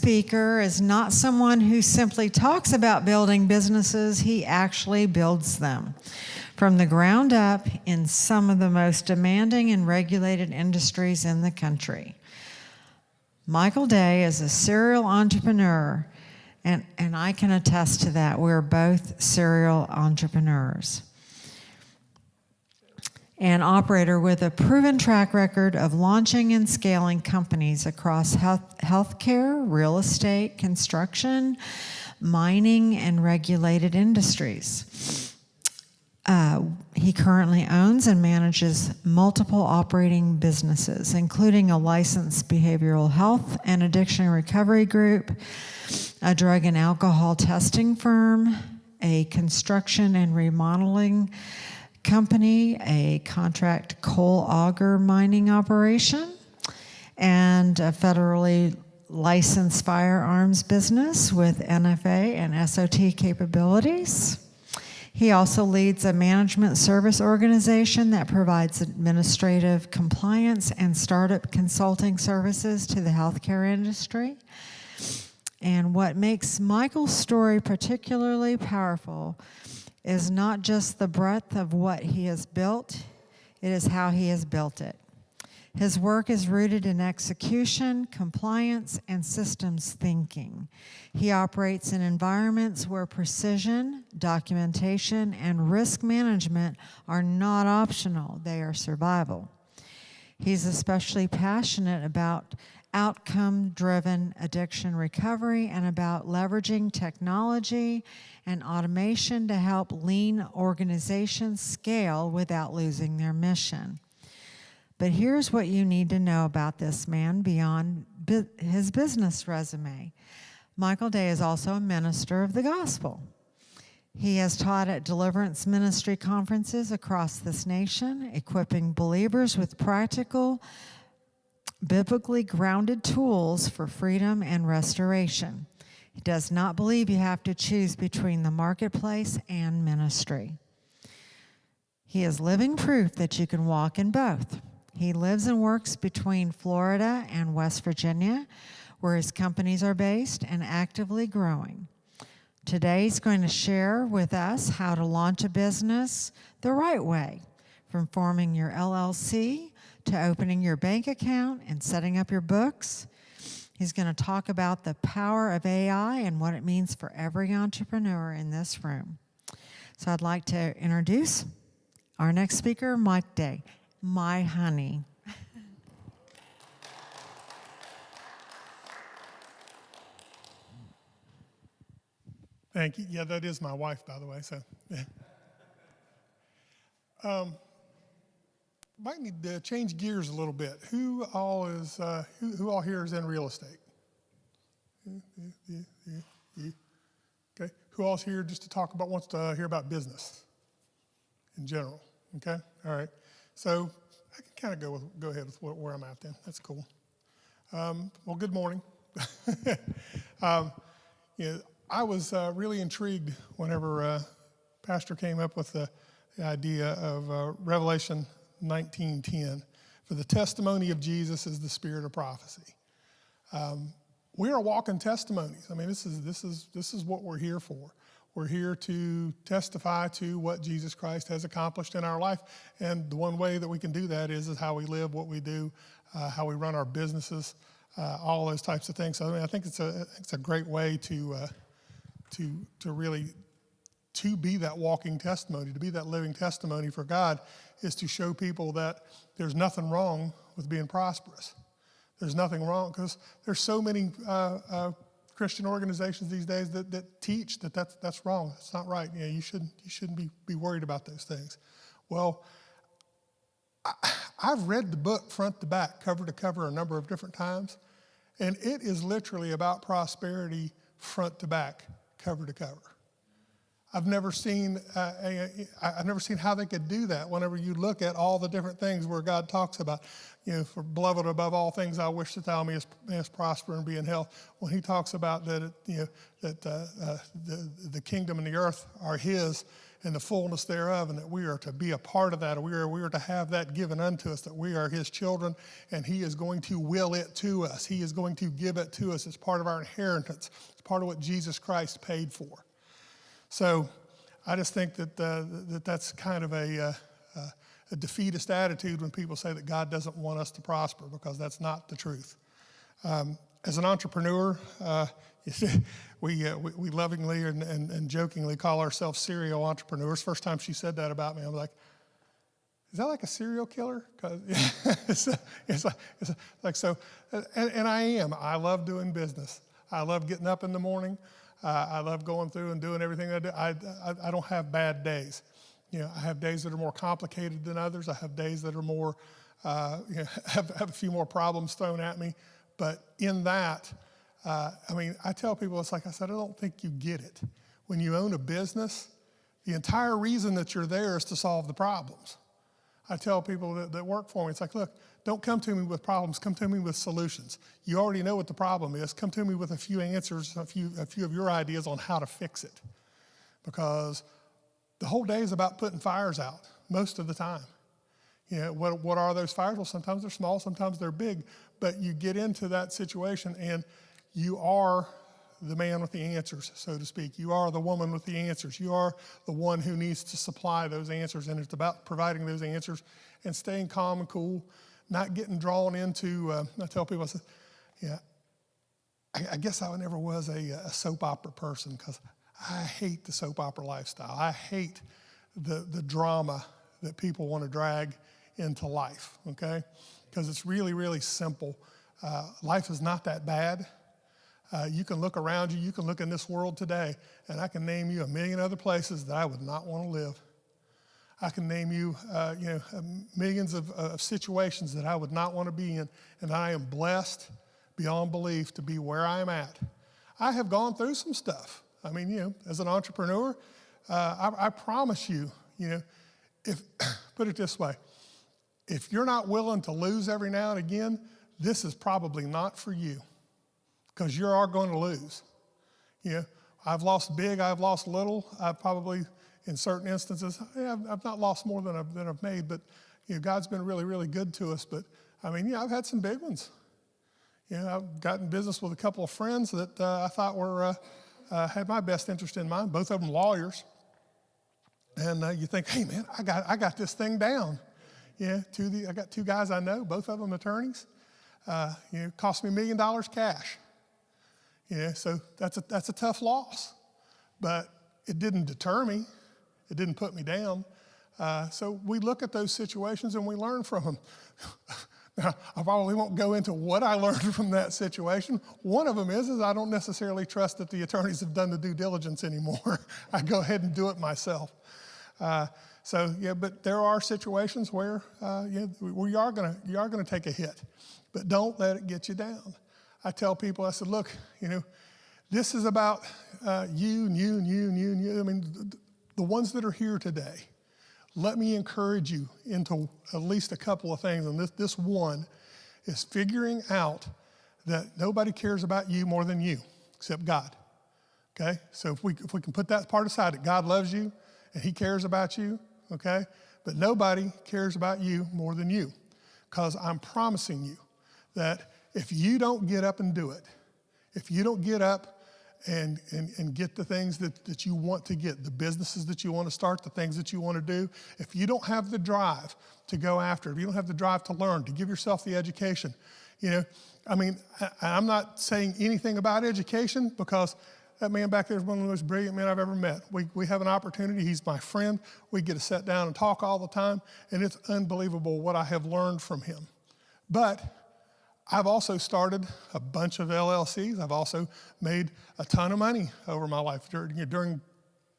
speaker is not someone who simply talks about building businesses, he actually builds them from the ground up in some of the most demanding and regulated industries in the country. Michael Day is a serial entrepreneur, and I can attest to that. We're both serial entrepreneurs. An operator with a proven track record of launching and scaling companies across healthcare, real estate, construction, mining, and regulated industries. He currently owns and manages multiple operating businesses, including a licensed behavioral health and addiction recovery group, a drug and alcohol testing firm, a construction and remodeling company, a contract coal auger mining operation, and a federally licensed firearms business with NFA and SOT capabilities. He also leads a management service organization that provides administrative compliance and startup consulting services to the healthcare industry. And what makes Michael's story particularly powerful is not just the breadth of what he has built, it is how he has built it. His work is rooted in execution, compliance, and systems thinking. He operates in environments where precision, documentation, and risk management are not optional, they are survival. He's especially passionate about outcome-driven addiction recovery and about leveraging technology and automation to help lean organizations scale without losing their mission. But here's what you need to know about this man beyond his business resume. Michael Day is also a minister of the gospel. He has taught at deliverance ministry conferences across this nation, equipping believers with practical, biblically grounded tools for freedom and restoration. He does not believe you have to choose between the marketplace and ministry. He is living proof that you can walk in both. He lives and works between Florida and West Virginia, where his companies are based and actively growing. Today, he's going to share with us how to launch a business the right way, from forming your LLC to opening your bank account and setting up your books. He's going to talk about the power of AI and what it means for every entrepreneur in this room. So I'd like to introduce our next speaker, Mike Day, my honey. Thank you. Yeah, that is my wife, by the way. So, yeah. Might need to change gears a little bit. Who all here is in real estate? Okay. Who all's here just to wants to hear about business in general? Okay. All right. So I can kind of go ahead with where I'm at then. That's cool. Well, good morning. I was really intrigued whenever Pastor came up with the idea of Revelation 19:10. For the testimony of Jesus is the spirit of prophecy. We are walking testimonies. I mean, this is what we're here for. We're here to testify to what Jesus Christ has accomplished in our life. And the one way that we can do that is how we live, what we do, how we run our businesses, all those types of things. So I mean, I think it's a great way to really be that walking testimony, to be that living testimony for God, is to show people that there's nothing wrong with being prosperous. There's nothing wrong, because there's so many Christian organizations these days that teach that's wrong. That's not right. You shouldn't be worried about those things. Well, I've read the book front to back, cover to cover, a number of different times, and it is literally about prosperity front to back, cover to cover. I've never seen how they could do that. Whenever you look at all the different things where God talks about, for beloved above all things, I wish that thou mayest prosper and be in health. When He talks about that, the kingdom and the earth are His, and the fullness thereof, and that we are to be a part of that. We are to have that given unto us, that we are his children, and he is going to will it to us. He is going to give it to us. It's part of our inheritance. It's part of what Jesus Christ paid for. So I just think that that's kind of a defeatist attitude when people say that God doesn't want us to prosper, because that's not the truth. As an entrepreneur, we lovingly and jokingly call ourselves serial entrepreneurs. First time she said that about me, I'm like, is that like a serial killer? 'Cause it's like so, and I am. I love doing business. I love getting up in the morning. I love going through and doing everything I do. I don't have bad days. I have days that are more complicated than others. I have days that are more, have a few more problems thrown at me. But in that, I tell people, it's like I said, I don't think you get it. When you own a business, the entire reason that you're there is to solve the problems. I tell people that work for me, it's like, look, don't come to me with problems, come to me with solutions. You already know what the problem is. Come to me with a few answers, a few of your ideas on how to fix it. Because the whole day is about putting fires out most of the time. What are those fires? Well, sometimes they're small, sometimes they're big, but you get into that situation and you are the man with the answers, so to speak. You are the woman with the answers. You are the one who needs to supply those answers, and it's about providing those answers and staying calm and cool, not getting drawn into, I tell people, I say, I guess I never was a soap opera person, because I hate the soap opera lifestyle. I hate the drama that people want to drag into life, okay? Because it's really, really simple. Life is not that bad. You can look around you, you can look in this world today, and I can name you a million other places that I would not want to live. I can name you, millions of situations that I would not want to be in, and I am blessed beyond belief to be where I am at. I have gone through some stuff. As an entrepreneur, I promise you, if put it this way, if you're not willing to lose every now and again, this is probably not for you, because you are going to lose. I've lost big, I've lost little. I've probably, in certain instances, I've not lost more than I've made, but God's been really, really good to us. But I've had some big ones. I've gotten business with a couple of friends that I thought were had my best interest in mind. Both of them lawyers. And you think, hey man, I got this thing down. I got two guys I know, both of them attorneys. Cost me $1 million cash. So that's a tough loss, but it didn't deter me. It didn't put me down. So we look at those situations and we learn from them. Now, I probably won't go into what I learned from that situation. One of them is I don't necessarily trust that the attorneys have done the due diligence anymore. I go ahead and do it myself. But there are situations where you are gonna take a hit, but don't let it get you down. I tell people, I said, look, this is about you and you and you and you and you. The ones that are here today. Let me encourage you into at least a couple of things, and this one is figuring out that nobody cares about you more than you, except God. Okay, so if we can put that part aside, that God loves you and He cares about you. Okay, but nobody cares about you more than you, because I'm promising you that if you don't get up and do it, if you don't get up and get the things that you want to get, the businesses that you want to start, the things that you want to do, if you don't have the drive to go after, if you don't have the drive to learn, to give yourself the education, I'm not saying anything about education, because that man back there is one of the most brilliant men I've ever met. We have an opportunity. He's my friend. We get to sit down and talk all the time, and it's unbelievable what I have learned from him. But I've also started a bunch of LLCs. I've also made a ton of money over my life. During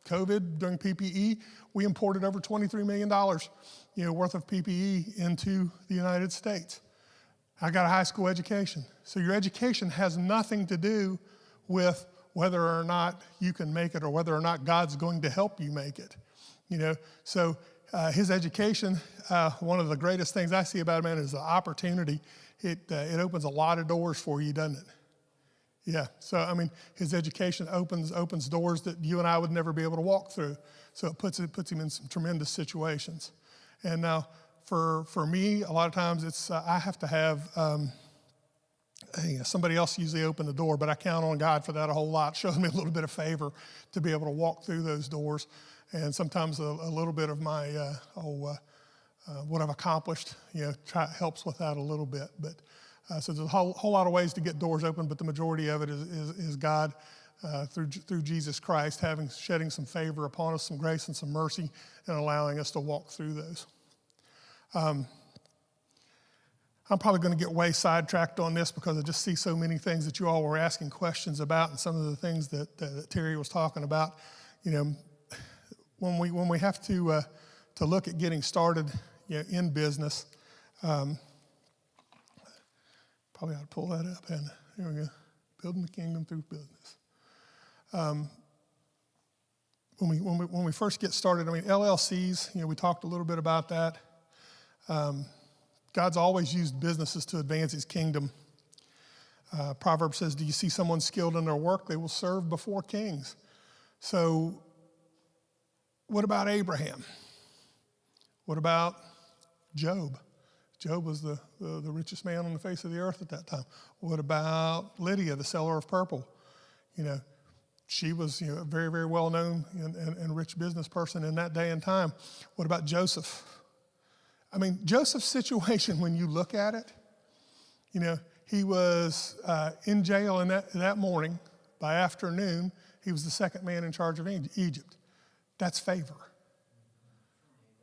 COVID, during PPE, we imported over $23 million worth of PPE into the United States. I got a high school education. So your education has nothing to do with whether or not you can make it or whether or not God's going to help you make it. So his education, one of the greatest things I see about a man is the opportunity. It opens a lot of doors for you, doesn't it? Yeah. So, I mean, his education opens doors that you and I would never be able to walk through. So it puts him in some tremendous situations. And now, for me, a lot of times it's I have to have somebody else usually open the door, but I count on God for that a whole lot. Shows me a little bit of favor to be able to walk through those doors. And sometimes a little bit of my what I've accomplished, helps with that a little bit. But so there's a whole lot of ways to get doors open, but the majority of it is God through Jesus Christ shedding some favor upon us, some grace and some mercy, and allowing us to walk through those. I'm probably going to get way sidetracked on this because I just see so many things that you all were asking questions about, and some of the things that Terry was talking about. When we have to look at getting started in business, probably ought to pull that up. And here we go, building the kingdom through business. When we first get started, I mean, LLCs. We talked a little bit about that. God's always used businesses to advance his kingdom. Proverbs says, do you see someone skilled in their work? They will serve before kings. So what about Abraham? What about Job? Job was the richest man on the face of the earth at that time. What about Lydia, the seller of purple? She was a very, very well-known and rich business person in that day and time. What about Joseph? I mean, Joseph's situation, when you look at it, he was in jail in that morning. By afternoon, he was the second man in charge of Egypt. That's favor.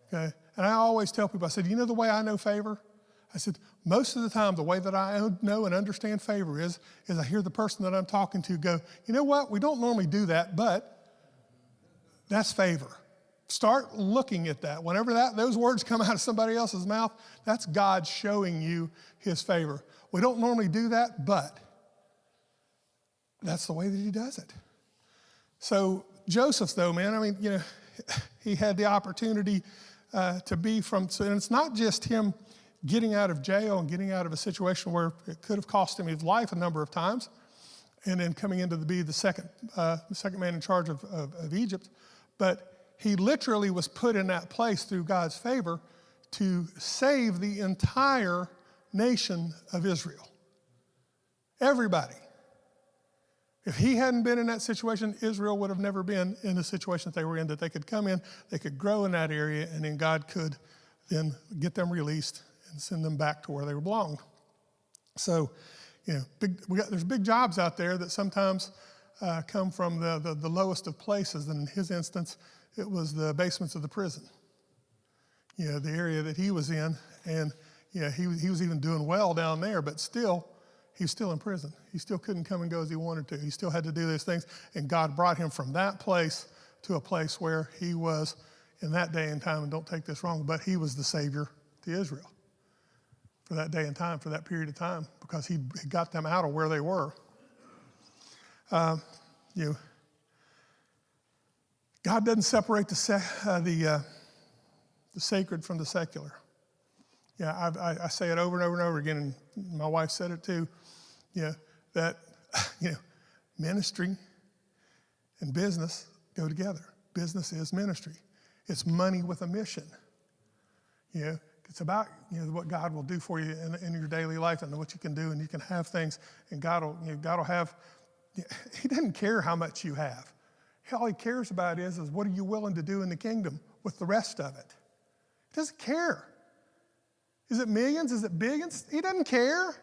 Okay? And I always tell people, I said, the way I know favor? I said, most of the time, the way that I know and understand favor is I hear the person that I'm talking to go, you know what, we don't normally do that, but that's favor. Start looking at that. Whenever those words come out of somebody else's mouth, that's God showing you his favor. We don't normally do that, but that's the way that he does it. So Joseph, though, man, I mean, he had the opportunity to be and it's not just him getting out of jail and getting out of a situation where it could have cost him his life a number of times, and then coming into be the second man in charge of Egypt, but he literally was put in that place through God's favor to save the entire nation of Israel. Everybody. If he hadn't been in that situation, Israel would have never been in the situation that they were in, that they could come in, they could grow in that area, and then God could then get them released and send them back to where they belonged. So, there's big jobs out there that sometimes come from the lowest of places. And in his instance, it was the basements of the prison. The area that he was in, and he was even doing well down there, but still, he was still in prison. He still couldn't come and go as he wanted to. He still had to do those things, and God brought him from that place to a place where he was in that day and time, and don't take this wrong, but he was the Savior to Israel for that day and time, for that period of time, because he got them out of where they were. God doesn't separate the sacred from the secular. I say it over and over and over again, and my wife said it too. That ministry and business go together. Business is ministry. It's money with a mission. It's about what God will do for you in your daily life, and what you can do, and you can have things, and God will have. He doesn't care how much you have. All he cares about is what are you willing to do in the kingdom with the rest of it. He doesn't care. Is it millions? Is it billions? He doesn't care.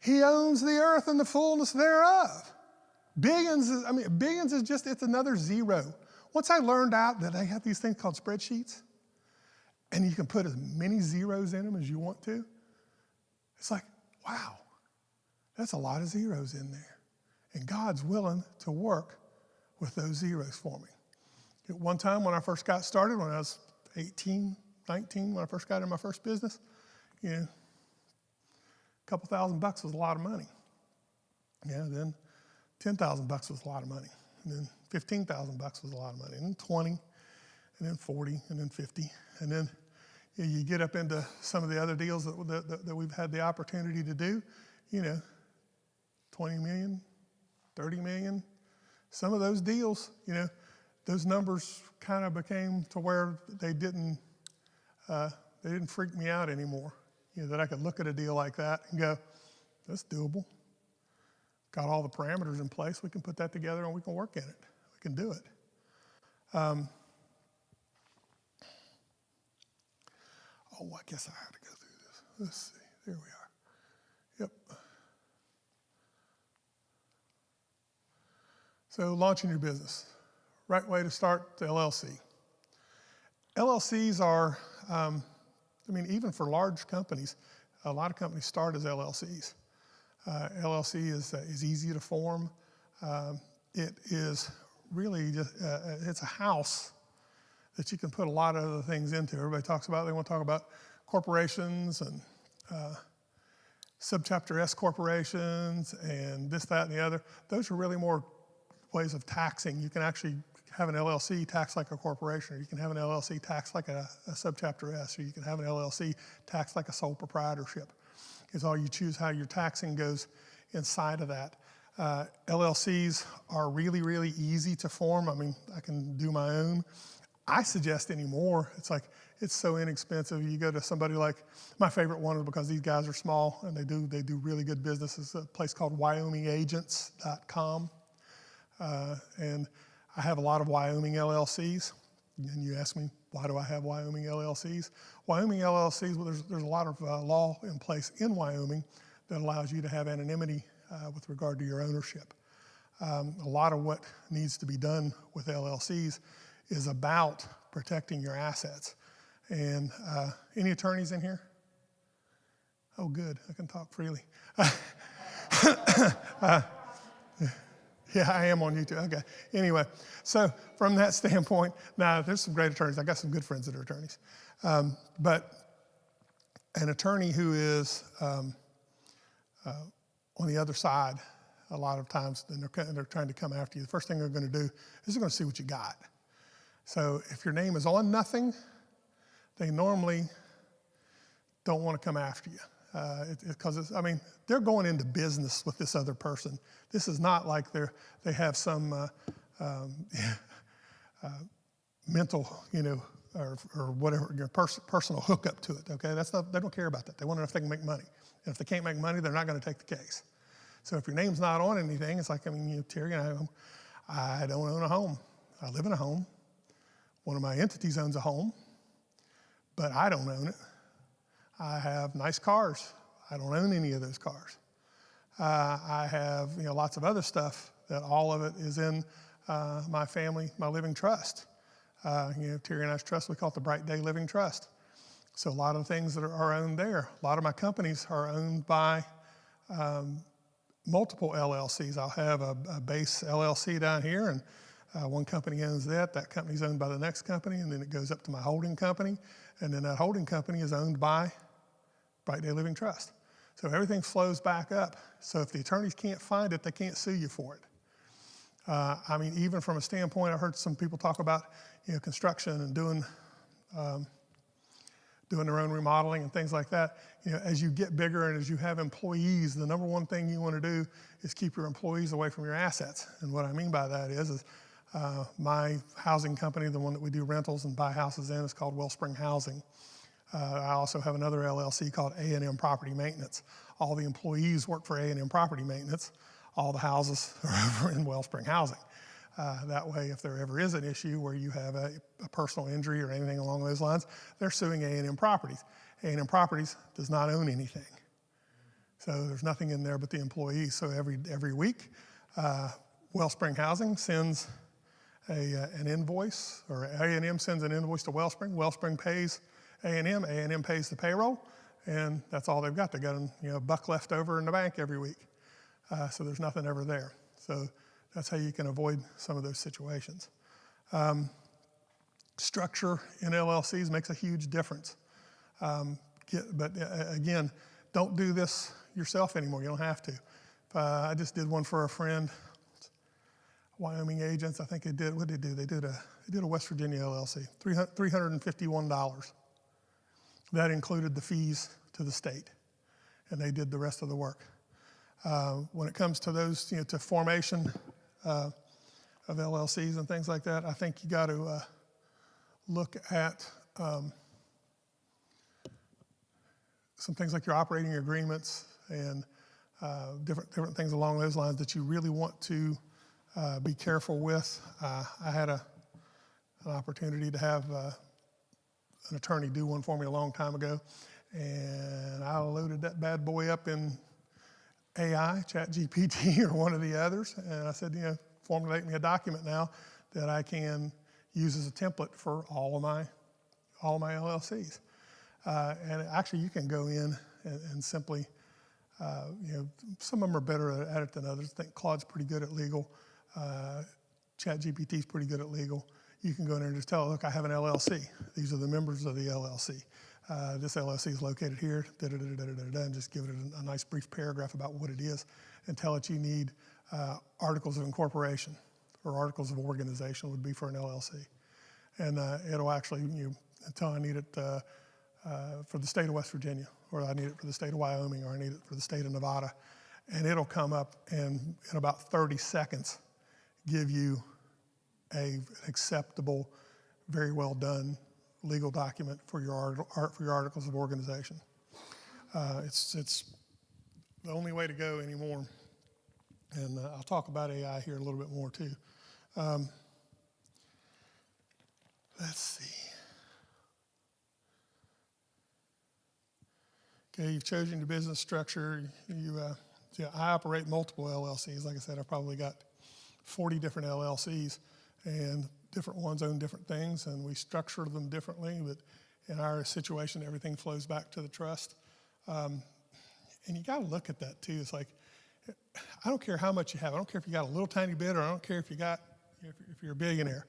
He owns the earth and the fullness thereof. Billions is just, it's another zero. Once I learned out that they have these things called spreadsheets, and you can put as many zeros in them as you want to, it's like, wow, that's a lot of zeros in there. And God's willing to work with those zeros for me. At one time when I first got started, when I was 18, 19, when I first got in my first business, a couple $1,000 was a lot of money. Then $10,000 was a lot of money. And then $15,000 was a lot of money. And then 20, and then 40, and then 50. And then you get up into some of the other deals that we've had the opportunity to do, 20 million, 30 million. Some of those deals, those numbers kind of became to where they didn't freak me out anymore. That I could look at a deal like that and go, that's doable. Got all the parameters in place. We can put that together and we can work in it. We can do it. I guess I have to go through this. Let's see. There we are. Yep. So launching your business. Right way to start, the LLC. LLCs are, even for large companies, a lot of companies start as LLCs. LLC is easy to form. It is really just, it's a house that you can put a lot of other things into. Everybody talks about, they want to talk about corporations and subchapter S corporations and this, that, and the other. Those are really more ways of taxing. You can actually have an LLC tax like a corporation, or you can have an LLC tax like a subchapter S, or you can have an LLC tax like a sole proprietorship. It's all you choose how your taxing goes inside of that. LLCs are really, really easy to form. I can do my own. I suggest anymore, it's so inexpensive. You go to somebody like, my favorite one is because these guys are small and they do really good business. It's a place called WyomingAgents.com. And I have a lot of Wyoming LLCs. And you ask me, why do I have Wyoming LLCs? Wyoming LLCs, well, there's a lot of law in place in Wyoming that allows you to have anonymity with regard to your ownership. A lot of what needs to be done with LLCs is about protecting your assets. And any attorneys in here? Oh, good, I can talk freely. Yeah, I am on YouTube. Okay. Anyway, so from that standpoint, now there's some great attorneys. I got some good friends that are attorneys. But an attorney who is on the other side, a lot of times, then they're trying to come after you. The first thing they're going to do is they're going to see what you got. So if your name is on nothing, they normally don't want to come after you. Because they're going into business with this other person. This is not like they have some mental, or whatever, personal hookup to it. Okay, they don't care about that. They want to know if they can make money. And if they can't make money, they're not going to take the case. So if your name's not on anything, it's like, Terry and I don't own a home. I live in a home. One of my entities owns a home, but I don't own it. I have nice cars. I don't own any of those cars. I have lots of other stuff that all of it is in my family, my living trust. Terry and I's trust, we call it the Bright Day Living Trust. So a lot of the things that are owned there, a lot of my companies are owned by multiple LLCs. I'll have a base LLC down here, and one company owns that. That company's owned by the next company, and then it goes up to my holding company, and then that holding company is owned by Bright Day Living Trust. So everything flows back up. So if the attorneys can't find it, they can't sue you for it. Even from a standpoint, I've heard some people talk about, construction and doing their own remodeling and things like that. As you get bigger and as you have employees, the number one thing you want to do is keep your employees away from your assets. And what I mean by that is my housing company, the one that we do rentals and buy houses in, is called Wellspring Housing. I also have another LLC called A&M Property Maintenance. All the employees work for A&M Property Maintenance. All the houses are over in Wellspring Housing. That way, if there ever is an issue where you have a personal injury or anything along those lines, they're suing A&M Properties. A&M Properties does not own anything. So there's nothing in there but the employees. So every week, Wellspring Housing sends an invoice, or A&M sends an invoice to Wellspring. Wellspring pays A&M pays the payroll, and that's all they've got. They got a buck left over in the bank every week. So there's nothing ever there. So that's how you can avoid some of those situations. Structure in LLCs makes a huge difference. But again, don't do this yourself anymore. You don't have to. I just did one for a friend, Wyoming Agents. I think they did, what did they do? They did a West Virginia LLC, $351. That included the fees to the state, and they did the rest of the work. When it comes to those, to formation of LLCs and things like that, I think you got to look at some things like your operating agreements and different things along those lines that you really want to be careful with. I had an opportunity to have an attorney do one for me a long time ago, and I loaded that bad boy up in AI, ChatGPT, or one of the others, and I said, formulate me a document now that I can use as a template for all of my LLCs. And actually, you can go in and simply, some of them are better at it than others. I think Claude's pretty good at legal. ChatGPT's pretty good at legal. You can go in there and just tell it, look, I have an LLC. These are the members of the LLC. This LLC is located here, and just give it a nice brief paragraph about what it is, and tell it you need articles of incorporation or articles of organization would be for an LLC. And it'll actually, until I need it for the state of West Virginia, or I need it for the state of Wyoming, or I need it for the state of Nevada. And it'll come up and in about 30 seconds give you an acceptable, very well done legal document for your articles of organization. It's the only way to go anymore. And I'll talk about AI here a little bit more too. Let's see. Okay, you've chosen your business structure. I operate multiple LLCs. Like I said, I've probably got 40 different LLCs, and different ones own different things, and we structure them differently. But in our situation, everything flows back to the trust. And you got to look at that too. It's like, I don't care how much you have. I don't care if you got a little tiny bit, or I don't care if you're a billionaire.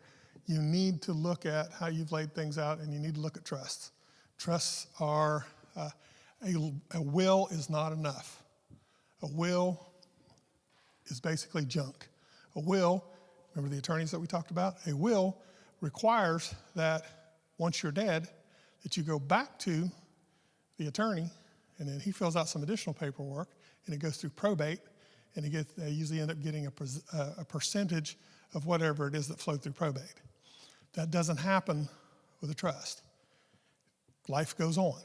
You need to look at how you've laid things out, and you need to look at trusts. Trusts are, a will is not enough. A will is basically junk. A will, remember the attorneys that we talked about? A will requires that once you're dead, that you go back to the attorney, and then he fills out some additional paperwork, and it goes through probate, and they usually end up getting a percentage of whatever it is that flowed through probate. That doesn't happen with a trust. Life goes on.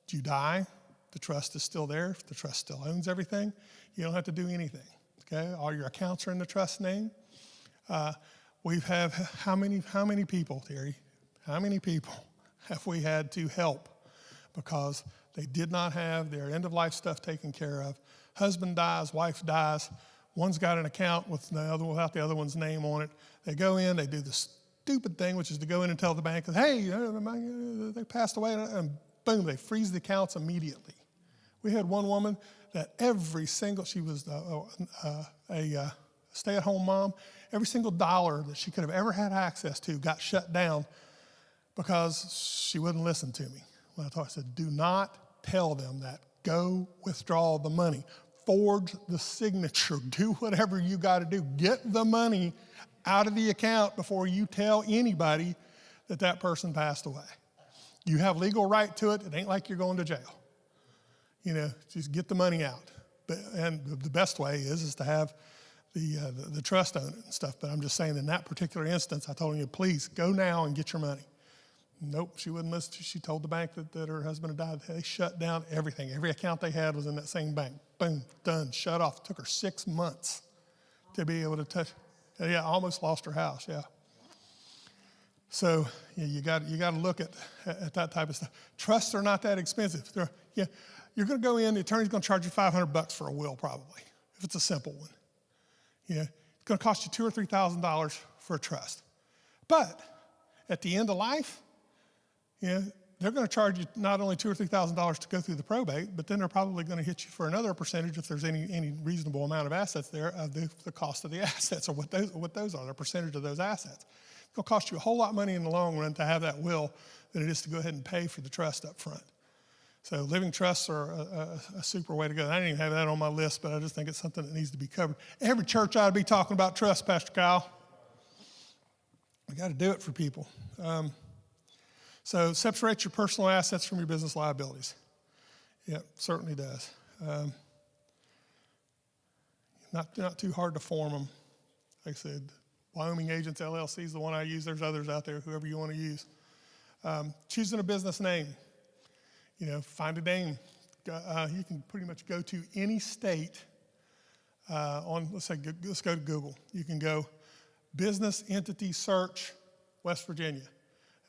You die, the trust is still there. The trust still owns everything. You don't have to do anything. Okay, all your accounts are in the trust name. We have how many people, Terry? How many people have we had to help because they did not have their end-of-life stuff taken care of? Husband dies, wife dies. One's got an account without the other one's name on it. They go in, they do the stupid thing, which is to go in and tell the bank, hey, they passed away, and boom, they freeze the accounts immediately. We had one woman that she was a stay-at-home mom. Every single dollar that she could have ever had access to got shut down because she wouldn't listen to me. When I said, do not tell them that. Go withdraw the money. Forge the signature. Do whatever you got to do. Get the money out of the account before you tell anybody that person passed away. You have legal right to it. It ain't like you're going to jail. Just get the money out. And the best way is to have the trust own it and stuff. But I'm just saying, in that particular instance, I told him, please go now and get your money. Nope, she wouldn't listen. She told the bank that her husband had died. They shut down everything. Every account they had was in that same bank. Boom, done, shut off. It took her 6 months to be able to touch. Yeah, almost lost her house, yeah. So you got to look at that type of stuff. Trusts are not that expensive. You're going to go in, the attorney's going to charge you $500 for a will probably, if it's a simple one. It's going to cost you $2,000 or $3,000 for a trust. But at the end of life, they're going to charge you not only $2,000 or $3,000 to go through the probate, but then they're probably going to hit you for another percentage if there's any reasonable amount of assets there of the cost of the assets, or what those are, the percentage of those assets. It's going to cost you a whole lot of money in the long run to have that will than it is to go ahead and pay for the trust up front. So living trusts are a super way to go. I didn't even have that on my list, but I just think it's something that needs to be covered. Every church ought to be talking about trust, Pastor Kyle. We got to do it for people. So separate your personal assets from your business liabilities. Yeah, certainly does. not too hard to form them. Like I said, Wyoming Agents LLC is the one I use. There's others out there, whoever you want to use. Choosing a business name. Find a name. You can pretty much go to any state let's go to Google. You can go business entity search West Virginia.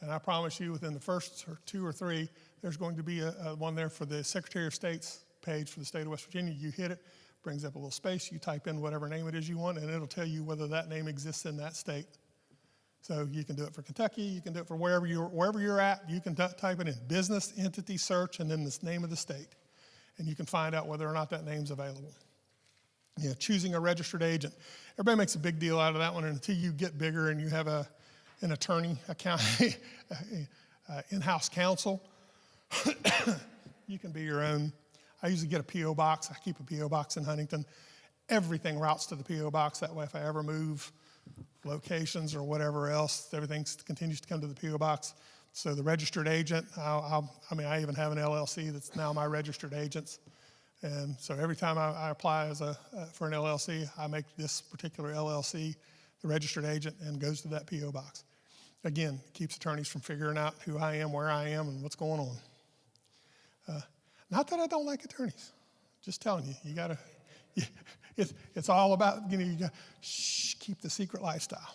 And I promise you within the first 2 or 3, there's going to be a one there for the Secretary of State's page for the state of West Virginia. You hit it, brings up a little space, you type in whatever name it is you want, and it'll tell you whether that name exists in that state. So you can do it for Kentucky, you can do it for wherever you're at, you can type it in, business entity search, and then the name of the state. And you can find out whether or not that name's available. Choosing a registered agent. Everybody makes a big deal out of that one, and until you get bigger and you have an attorney, in-house counsel, you can be your own. I usually get a P.O. box. I keep a P.O. box in Huntington. Everything routes to the P.O. box. That way, if I ever move locations or whatever else, everything continues to come to the P.O. box. So the registered agent, I even have an LLC that's now my registered agents. And so every time I apply for an LLC, I make this particular LLC the registered agent and goes to that P.O. box. Again, it keeps attorneys from figuring out who I am, where I am, and what's going on. Not that I don't like attorneys. Just telling you, you gotta. It's all about you gotta keep the secret lifestyle.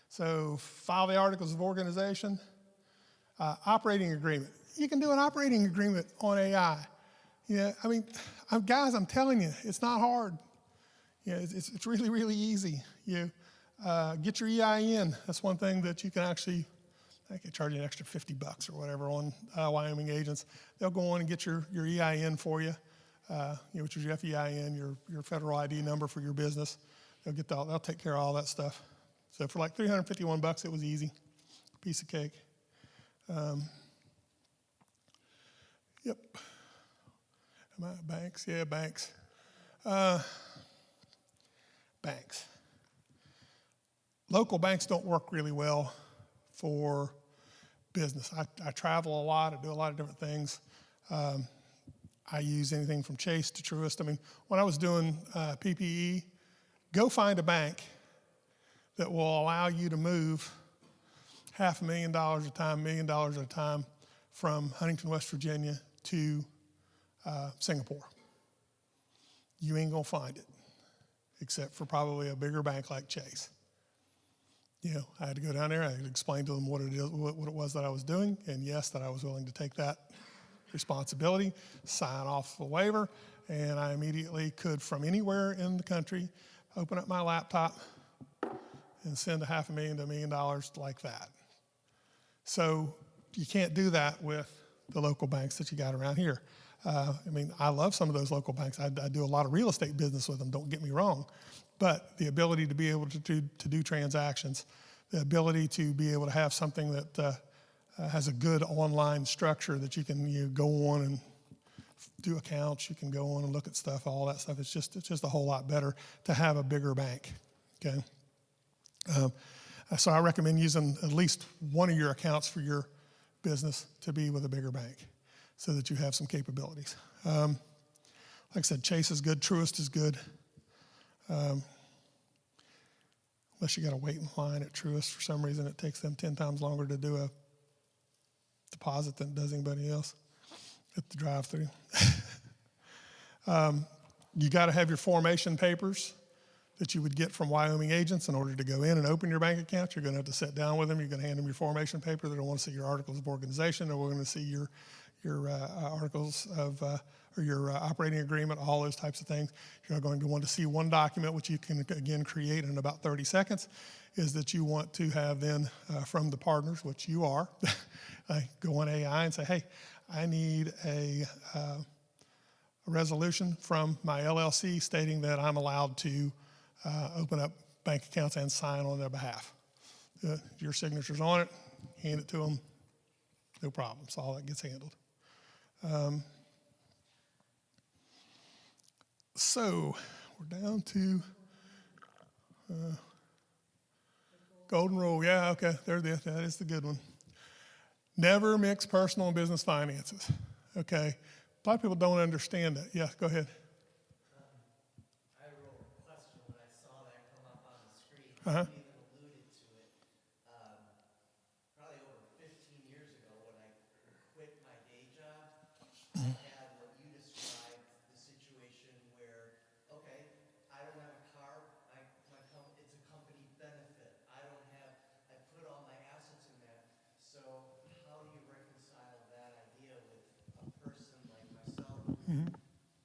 So file the articles of organization, operating agreement. You can do an operating agreement on AI. Guys, I'm telling you, it's not hard. It's really, really easy. Get your EIN. That's one thing that you can actually. I can charge you an extra $50 or whatever on Wyoming Agents. They'll go on and get your EIN for you, which is your FEIN, your federal ID number for your business. They'll take care of all that stuff. So for like $351, it was easy, piece of cake. Yep. Banks? Yeah, banks. Banks. Local banks don't work really well for business. I travel a lot. I do a lot of different things. I use anything from Chase to Truist. When I was doing PPE, go find a bank that will allow you to move $500,000 at a time, $1 million at a time from Huntington, West Virginia to Singapore. You ain't gonna find it, except for probably a bigger bank like Chase. I had to go down there. I had to explain to them what it was that I was doing, and yes, that I was willing to take that responsibility, sign off the waiver, and I immediately could, from anywhere in the country, open up my laptop and send $500,000 to $1 million like that. So you can't do that with the local banks that you got around here. I love some of those local banks. I do a lot of real estate business with them, don't get me wrong. But the ability to be able to do transactions, the ability to be able to have something that has a good online structure that you can go on and do accounts, you can go on and look at stuff, all that stuff. It's just a whole lot better to have a bigger bank, okay? So I recommend using at least one of your accounts for your business to be with a bigger bank so that you have some capabilities. Like I said, Chase is good, Truist is good. Unless you got to wait in line at Truist for some reason, it takes them 10 times longer to do a deposit than it does anybody else at the drive-through. You got to have your formation papers that you would get from Wyoming Agents in order to go in and open your bank account. You're going to have to sit down with them. You're going to hand them your formation paper. They're going to want to see your articles of organization. They're going to see your articles of or your operating agreement, all those types of things. You're going to want to see one document, which you can, again, create in about 30 seconds, is that you want to have then from the partners, which you are, go on AI and say, hey, I need a resolution from my LLC stating that I'm allowed to open up bank accounts and sign on their behalf. Your signature's on it, hand it to them, no problem. So all that gets handled. So we're down to golden rule. Yeah, okay, that is the good one. Never mix personal and business finances. Okay, a lot of people don't understand that. Yeah, go ahead. Uh-huh. You even alluded to it. Probably over 15 years ago when I quit my day job, I had what you described, the situation where, okay, I don't have a car, it's a company benefit. I put all my assets in that. So how do you reconcile that idea with a person like myself?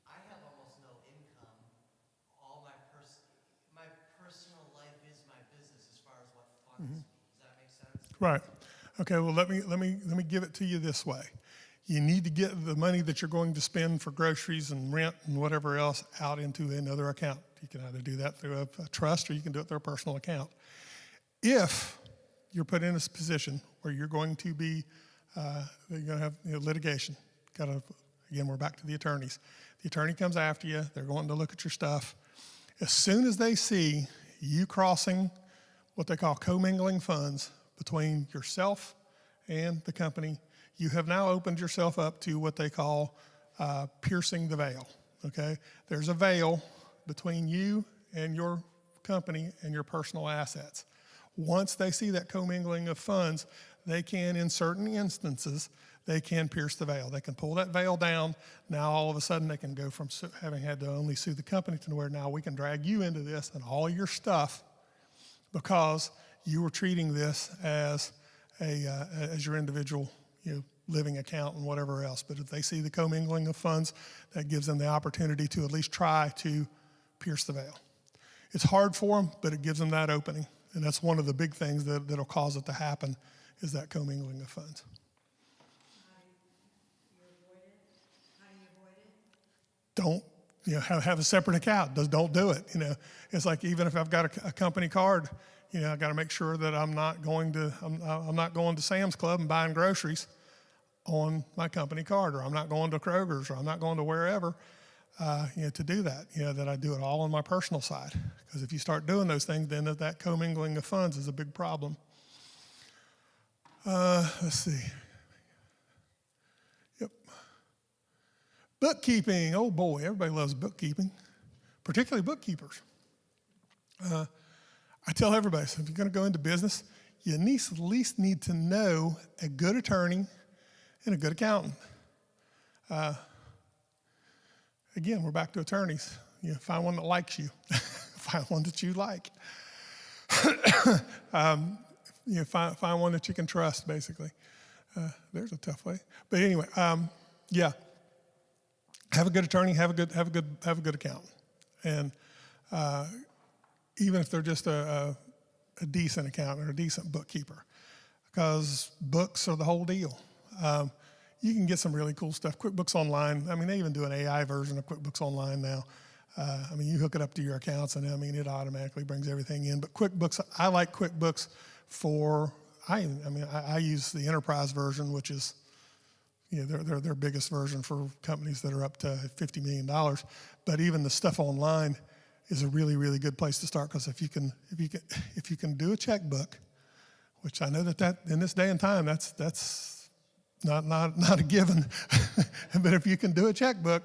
I have almost no income. All my personal life is my business as far as what funds me. Does that make sense? Right. Okay, well, let me give it to you this way. You need to get the money that you're going to spend for groceries and rent and whatever else out into another account. You can either do that through a trust or you can do it through a personal account. If you're put in a position where you're going to be, you're going to have litigation, again, we're back to the attorneys. The attorney comes after you, they're going to look at your stuff. As soon as they see you crossing what they call commingling funds between yourself and the company, you have now opened yourself up to what they call piercing the veil, okay? There's a veil between you and your company and your personal assets. Once they see that commingling of funds, they can, in certain instances, they can pierce the veil. They can pull that veil down. Now, all of a sudden, they can go from having had to only sue the company to where now we can drag you into this and all your stuff because you were treating this as as your individual living account and whatever else. But if they see the commingling of funds, that gives them the opportunity to at least try to pierce the veil. It's hard for them, but it gives them that opening. And that's one of the big things that'll cause it to happen is that commingling of funds. Don't have a separate account. Don't do it. It's like even if I've got a company card, I got to make sure that I'm not going to Sam's Club and buying groceries on my company card, or I'm not going to Kroger's, or I'm not going to wherever to do that. That I do it all on my personal side. Because if you start doing those things, then that commingling of funds is a big problem. Let's see. Yep. Bookkeeping. Oh boy, everybody loves bookkeeping, particularly bookkeepers. I tell everybody, so if you're going to go into business, you at least need to know a good attorney and a good accountant. Again, we're back to attorneys. Find one that likes you. Find one that you like. Find one that you can trust, basically. There's a tough way. But anyway, yeah. Have a good attorney, have a good accountant. And even if they're just a decent accountant or a decent bookkeeper, because books are the whole deal. You can get some really cool stuff. QuickBooks Online, they even do an AI version of QuickBooks Online now. You hook it up to your accounts and it automatically brings everything in. But QuickBooks, I like QuickBooks I use the enterprise version, which is their biggest version for companies that are up to $50 million. But even the stuff online is a really, really good place to start, because if you can do a checkbook, which I know that in this day and time that's not a given, but if you can do a checkbook,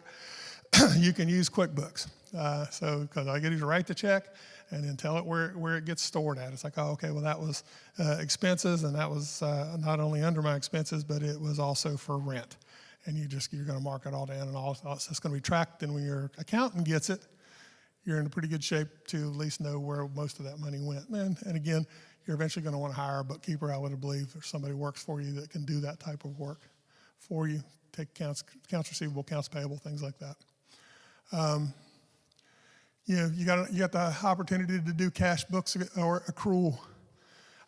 you can use QuickBooks. Because I get you to write the check and then tell it where it gets stored at. It's like, oh, okay, well that was expenses, and that was not only under my expenses, but it was also for rent. And you're going to mark it all down, and all it's just going to be tracked. And when your accountant gets it, you're in a pretty good shape to at least know where most of that money went. And again, you're eventually going to want to hire a bookkeeper, I would believe, or somebody who works for you that can do that type of work for you, take accounts receivable, accounts payable, things like that. You got the opportunity to do cash books or accrual.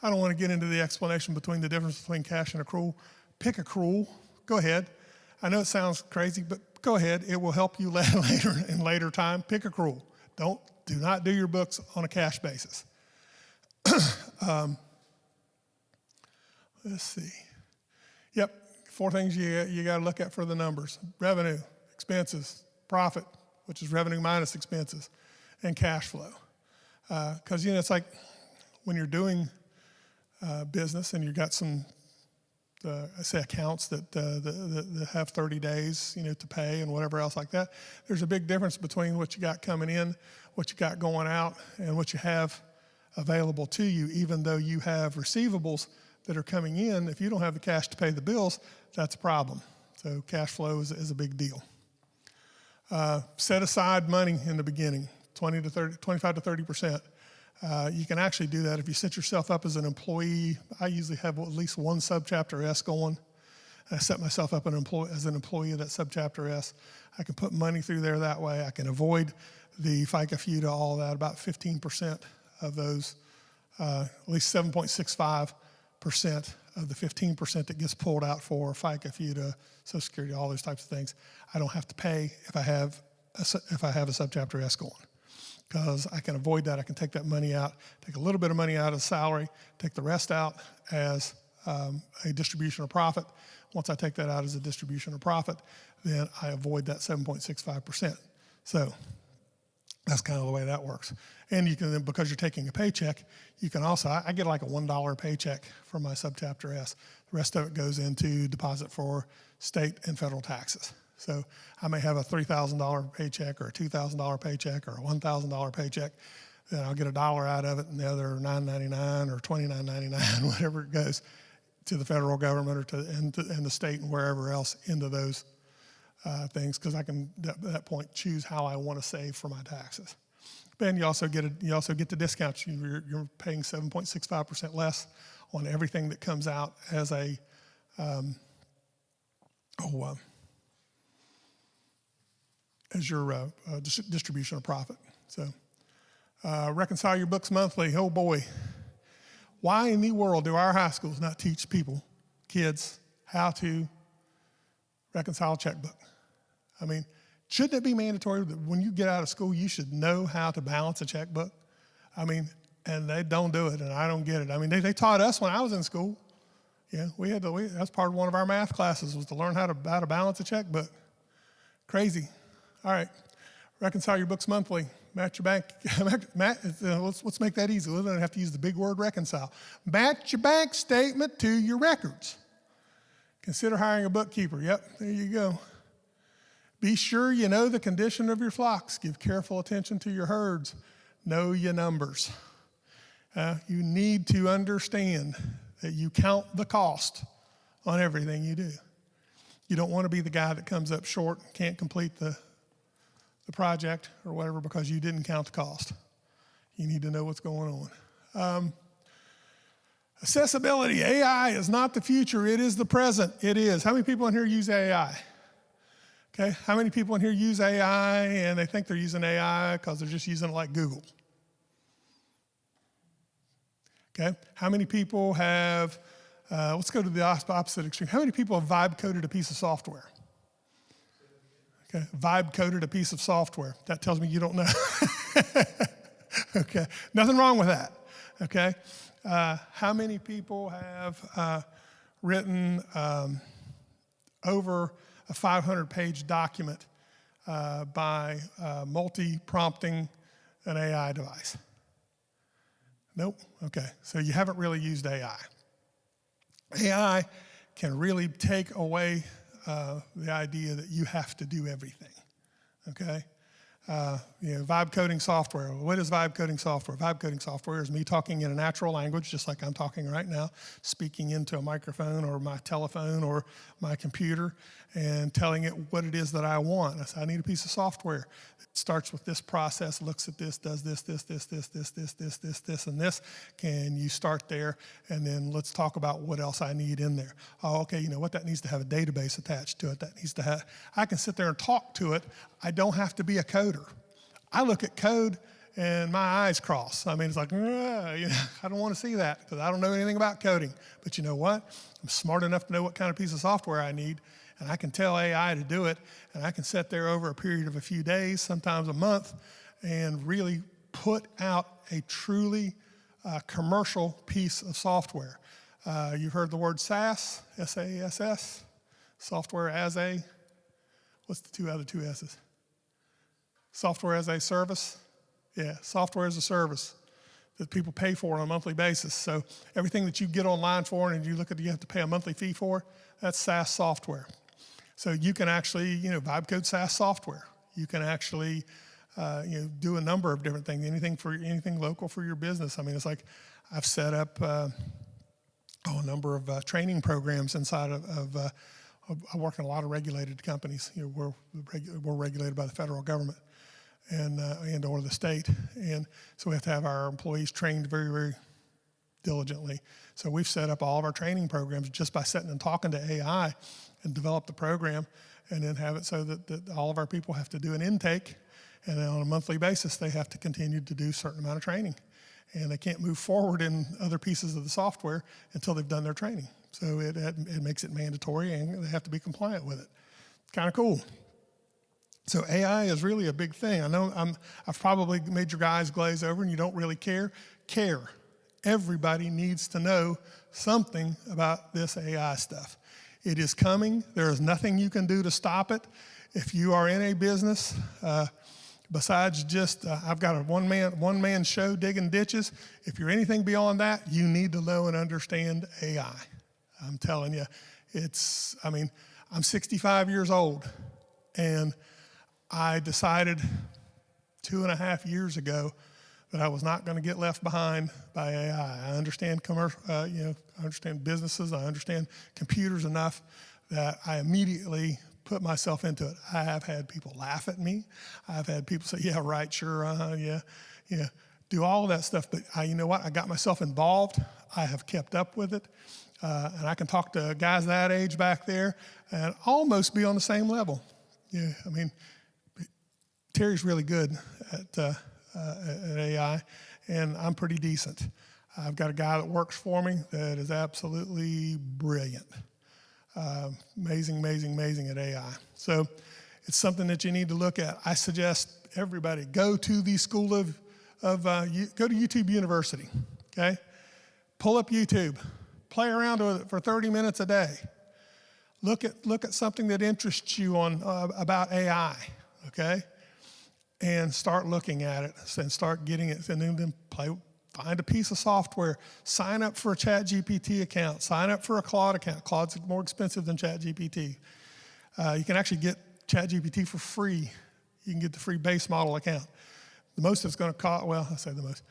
I don't want to get into the explanation between the difference between cash and accrual. Pick accrual. Go ahead. I know it sounds crazy, but go ahead. It will help you later time. Pick accrual. Do not do your books on a cash basis. Let's see. Yep, 4 things you got to look at for the numbers: revenue, expenses, profit, which is revenue minus expenses, and cash flow. Because it's like when you're doing business and you've got some, say, accounts that have 30 days, to pay and whatever else like that. There's a big difference between what you got coming in, what you got going out, and what you have available to you, even though you have receivables that are coming in. If you don't have the cash to pay the bills, that's a problem. So cash flow is a big deal. Set aside money in the beginning, 25 to 30%. You can actually do that if you set yourself up as an employee. I usually have at least one subchapter S going. I set myself up as an employee of that subchapter S. I can put money through there that way. I can avoid the FICA, FUTA, all that, about 15% of those, at least 7.65% of the 15% that gets pulled out for FICA, FUTA, Social Security, all those types of things. I don't have to pay if I have a subchapter S going, because I can avoid that. I can take that money out, take a little bit of money out of salary, take the rest out as a distribution of profit. Once I take that out as a distribution of profit, then I avoid that 7.65%. So that's kind of the way that works. And you can then, because you're taking a paycheck, you can also, I get like a $1 paycheck from my subchapter S. The rest of it goes into deposit for state and federal taxes. So I may have a $3,000 paycheck or a $2,000 paycheck or a $1,000 paycheck. Then I'll get $1 out of it, and the other $9.99 or $29.99, whatever it goes, to the federal government or and the state and wherever else into those things, because I can at that point choose how I want to save for my taxes. Then you also get the discounts. You're paying 7.65% less on everything that comes out as a as your distribution of profit. So reconcile your books monthly. Oh boy. Why in the world do our high schools not teach kids, how to reconcile a checkbook? I mean, shouldn't it be mandatory that when you get out of school, you should know how to balance a checkbook? I mean, and they don't do it, and I don't get it. I mean, they taught us when I was in school. Yeah, that's part of one of our math classes, was to learn how to balance a checkbook. Crazy. All right, reconcile your books monthly. Match your bank. Let's make that easy. We don't have to use the big word reconcile. Match your bank statement to your records. Consider hiring a bookkeeper. Yep, there you go. Be sure you know the condition of your flocks. Give careful attention to your herds. Know your numbers. You need to understand that you count the cost on everything you do. You don't want to be the guy that comes up short and can't complete the project or whatever because you didn't count the cost. You need to know what's going on. Accessibility. AI is not the future. It is the present. It is. How many people in here use AI? Okay. How many people in here use AI and they think they're using AI because they're just using it like Google? Okay. How many people have, let's go to the opposite extreme. How many people have vibe coded a piece of software? Okay, vibe coded a piece of software. That tells me you don't know. Okay, nothing wrong with that. Okay, how many people have written over a 500-page document by multi-prompting an AI device? Nope. Okay, so you haven't really used AI. AI can really take away the idea that you have to do everything, okay? Vibe coding software. What is vibe coding software? Vibe coding software is me talking in a natural language, just like I'm talking right now, speaking into a microphone or my telephone or my computer and telling it what it is that I want. I say, I need a piece of software. It starts with this process, looks at this, does this, and this. Can you start there? And then let's talk about what else I need in there. Oh, okay, you know what? That needs to have a database attached to it. That needs to have, I can sit there and talk to it. I don't have to be a coder. I look at code and my eyes cross. I mean, it's like, I don't want to see that because I don't know anything about coding. But you know what? I'm smart enough to know what kind of piece of software I need, and I can tell AI to do it, and I can sit there over a period of a few days, sometimes a month, and really put out a truly commercial piece of software. You've heard the word SaaS, S-A-S-S, software as a, what's the other two S's? Software as a service. Yeah, software as a service that people pay for on a monthly basis. So everything that you get online for and you have to pay a monthly fee for, that's SaaS software. So you can actually, vibe code SaaS software. You can actually do a number of different things, anything local for your business. I mean, it's like I've set up a number of training programs inside of I work in a lot of regulated companies. We're regulated by the federal government and or the state, and so we have to have our employees trained very, very diligently. So we've set up all of our training programs just by sitting and talking to AI and develop the program, and then have it so that all of our people have to do an intake, and then on a monthly basis they have to continue to do a certain amount of training, and they can't move forward in other pieces of the software until they've done their training. So it makes it mandatory, and they have to be compliant with it. Kind of cool. So AI is really a big thing. I know I've probably made your guys glaze over and you don't really care. Care. Everybody needs to know something about this AI stuff. It is coming. There is nothing you can do to stop it. If you are in a business, besides just, I've got a one-man show digging ditches. If you're anything beyond that, you need to know and understand AI. I'm telling you, I'm 65 years old, and I decided 2.5 years ago that I was not going to get left behind by AI. I understand I understand businesses, I understand computers enough that I immediately put myself into it. I have had people laugh at me. I've had people say, "Yeah, right, sure, yeah," do all of that stuff. But you know what? I got myself involved. I have kept up with it, and I can talk to guys that age back there and almost be on the same level. Yeah, I mean, Terry's really good at AI, and I'm pretty decent. I've got a guy that works for me that is absolutely brilliant. Amazing at AI. So it's something that you need to look at. I suggest everybody go to the school go to YouTube University, okay? Pull up YouTube, play around with it for 30 minutes a day. Look at something that interests you about AI, okay? And start looking at it and start getting it, and then find a piece of software, sign up for a ChatGPT account, sign up for a Claude account. Claude's more expensive than ChatGPT. You can actually get ChatGPT for free. You can get the free base model account. The most it's going to cost, well, I say the most,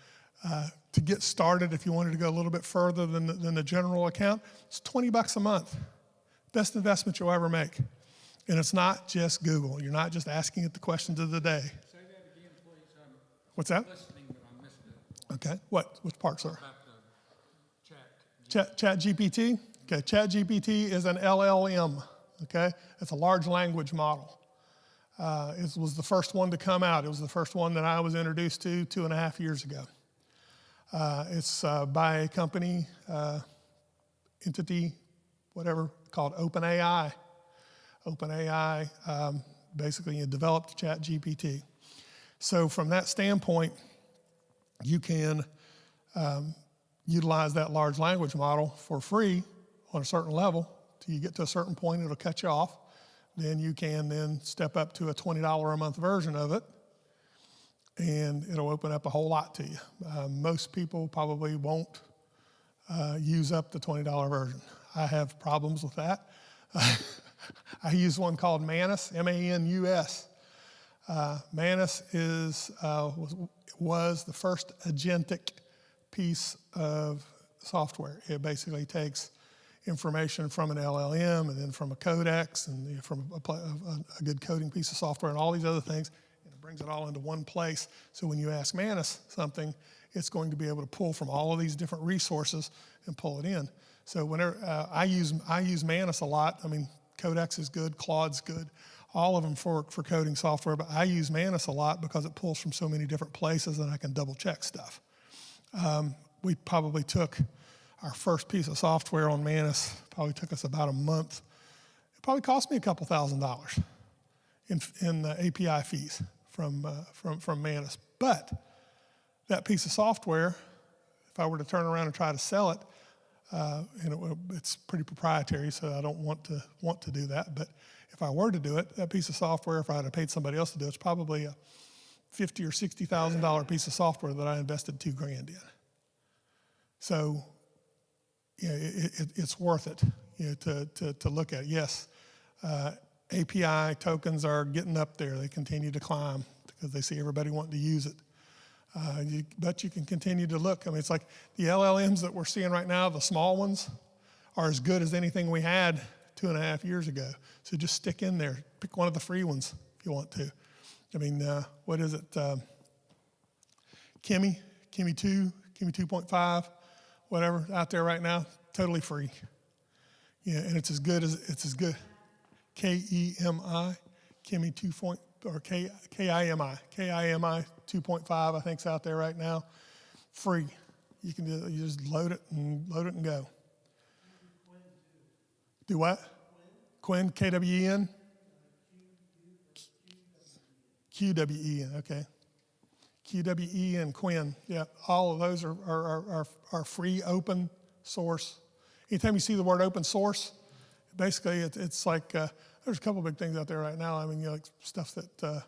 to get started, if you wanted to go a little bit further than the general account, it's $20 a month. Best investment you'll ever make. And it's not just Google. You're not just asking it the questions of the day. Say that again, please. I'm What's that? listening, but I missed it. Okay. Which part, sir? About the chat. ChatGPT? Okay, ChatGPT is an LLM, okay? It's a large language model. It was the first one to come out. It was the first one that I was introduced to 2.5 years ago. It's by a company, entity, whatever, called OpenAI. OpenAI basically developed ChatGPT. So from that standpoint, you can utilize that large language model for free on a certain level. Till you get to a certain point, it'll cut you off. Then you can then step up to a $20 a month version of it, and it'll open up a whole lot to you. Most people probably won't use up the $20 version. I have problems with that. I use one called Manus, M-A-N-U-S. Manus was the first agentic piece of software. It basically takes information from an LLM and then from a codex and from a good coding piece of software and all these other things, and it brings it all into one place. So when you ask Manus something, it's going to be able to pull from all of these different resources and pull it in. So whenever I use Manus a lot. I mean, Codex is good, Claude's good, all of them for coding software, but I use Manus a lot because it pulls from so many different places and I can double check stuff. We probably took our first piece of software on Manus, probably took us about a month. It probably cost me a couple $1,000 in API fees from Manus. But that piece of software, if I were to turn around and try to sell it, and it's pretty proprietary, so I don't want to do that. But if I were to do it, that piece of software, if I had paid somebody else to do it, it's probably a $50,000 or $60,000 piece of software that I invested $2,000 in. So, it's worth it, to look at. Yes, API tokens are getting up there. They continue to climb because they see everybody wanting to use it. But you can continue to look. I mean, it's like the LLMs that we're seeing right now, the small ones, are as good as anything we had 2.5 years ago. So just stick in there. Pick one of the free ones if you want to. I mean, what is it? Kimi 2, Kimi 2.5, whatever, out there right now, totally free. Yeah, and it's as good. KEMI, Kimi 2. Or KIMI 2.5, I think is out there right now, free. You can do. You just load it and go. Do what? Quinn, KWEN. QWEN, okay. QWE and Quinn, yeah, all of those are free, open source. Anytime you see the word open source, basically it's like there's a couple big things out there right now. I mean, like stuff that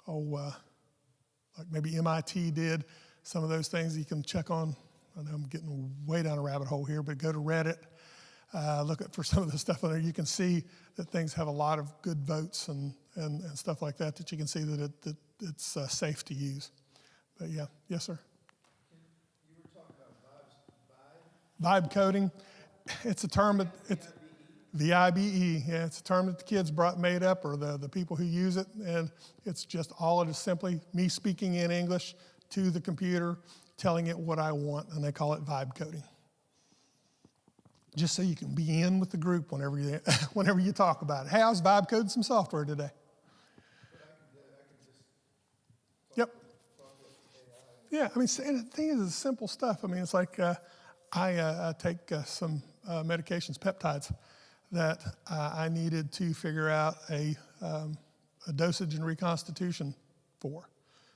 like maybe MIT did. Some of those things you can check on. I know I'm getting way down a rabbit hole here, but go to Reddit, look for some of the stuff on there. You can see that things have a lot of good votes and stuff like that you can see that it's safe to use. But yeah, yes, sir. You were talking about Vibe coding, it's a term, it's VIBE, yeah, it's a term that the kids made up, or the people who use it, and it's just all it is simply me speaking in English to the computer, telling it what I want, and they call it vibe coding. Just so you can be in with the group whenever you talk about it. Hey, I was vibe coding some software today. Yep. Yeah, I mean, and the thing is, it's simple stuff. I mean, it's like I take some medications, peptides, that I needed to figure out a dosage and reconstitution for.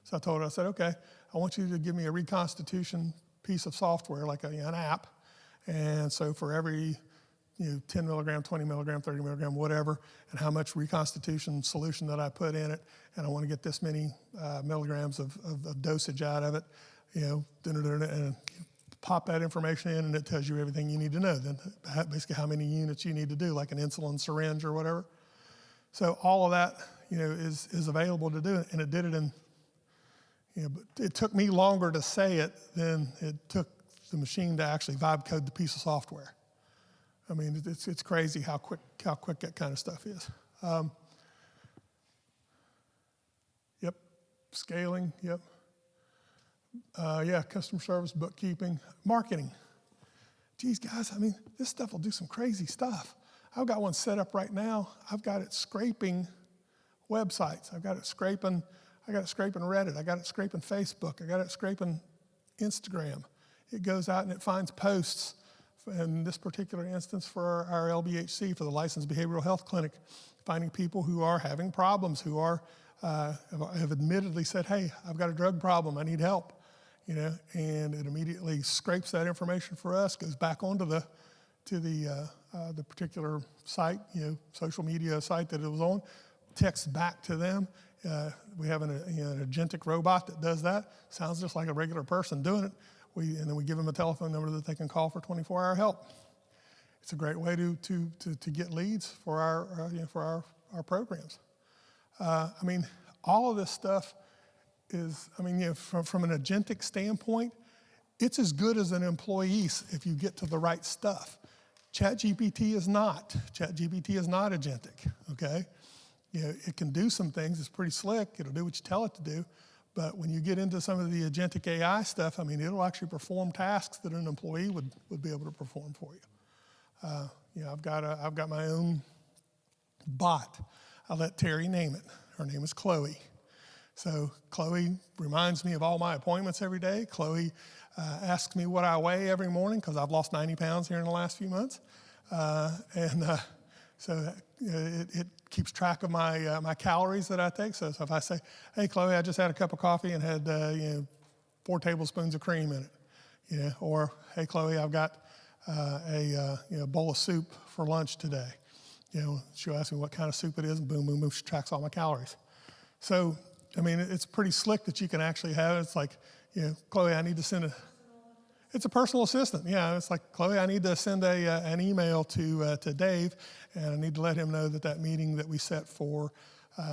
So I told her, I said, okay, I want you to give me a reconstitution piece of software, like an app. And so for every 10 milligram, 20 milligram, 30 milligram, whatever, and how much reconstitution solution that I put in it, and I want to get this many milligrams of dosage out of it, and pop that information in, and it tells you everything you need to know. Then basically how many units you need to do, like an insulin syringe or whatever. So all of that, is available to do, and it did it in, but it took me longer to say it than it took the machine to actually vibe code the piece of software. I mean, it's crazy how quick that kind of stuff is. Yep, scaling. Yep. Yeah, customer service, bookkeeping, marketing. Geez, guys, I mean, this stuff will do some crazy stuff. I've got one set up right now. I've got it scraping websites. I've got it scraping Reddit. I got it scraping Facebook. I got it scraping Instagram. It goes out and it finds posts, in this particular instance for our LBHC, for the Licensed Behavioral Health Clinic, finding people who are having problems, who are have admittedly said, hey, I've got a drug problem, I need help. And it immediately scrapes that information for us, goes back onto the particular site, social media site that it was on, texts back to them. We have an agentic robot that does that. Sounds just like a regular person doing it. And then we give them a telephone number that they can call for 24-hour help. It's a great way to get leads for our programs. I mean, all of this stuff is, from an agentic standpoint, it's as good as an employee if you get to the right stuff. ChatGPT is not. ChatGPT is not agentic, okay? It can do some things. It's pretty slick. It'll do what you tell it to do. But when you get into some of the agentic AI stuff, it'll actually perform tasks that an employee would be able to perform for you. I've got my own bot. I let Terry name it. Her name is Chloe. So Chloe reminds me of all my appointments every day. Chloe asks me what I weigh every morning, because I've lost 90 pounds here in the last few months. So it keeps track of my calories that I take. So if I say, hey, Chloe, I just had a cup of coffee and had 4 tablespoons of cream in it, or hey, Chloe, I've got a bowl of soup for lunch today. She'll ask me what kind of soup it is, and boom, boom, boom, she tracks all my calories. So, it's pretty slick that you can actually have it. It's like, Chloe, I need to send it's a personal assistant. Yeah, it's like, Chloe, I need to send an email to Dave, and I need to let him know that meeting that we set for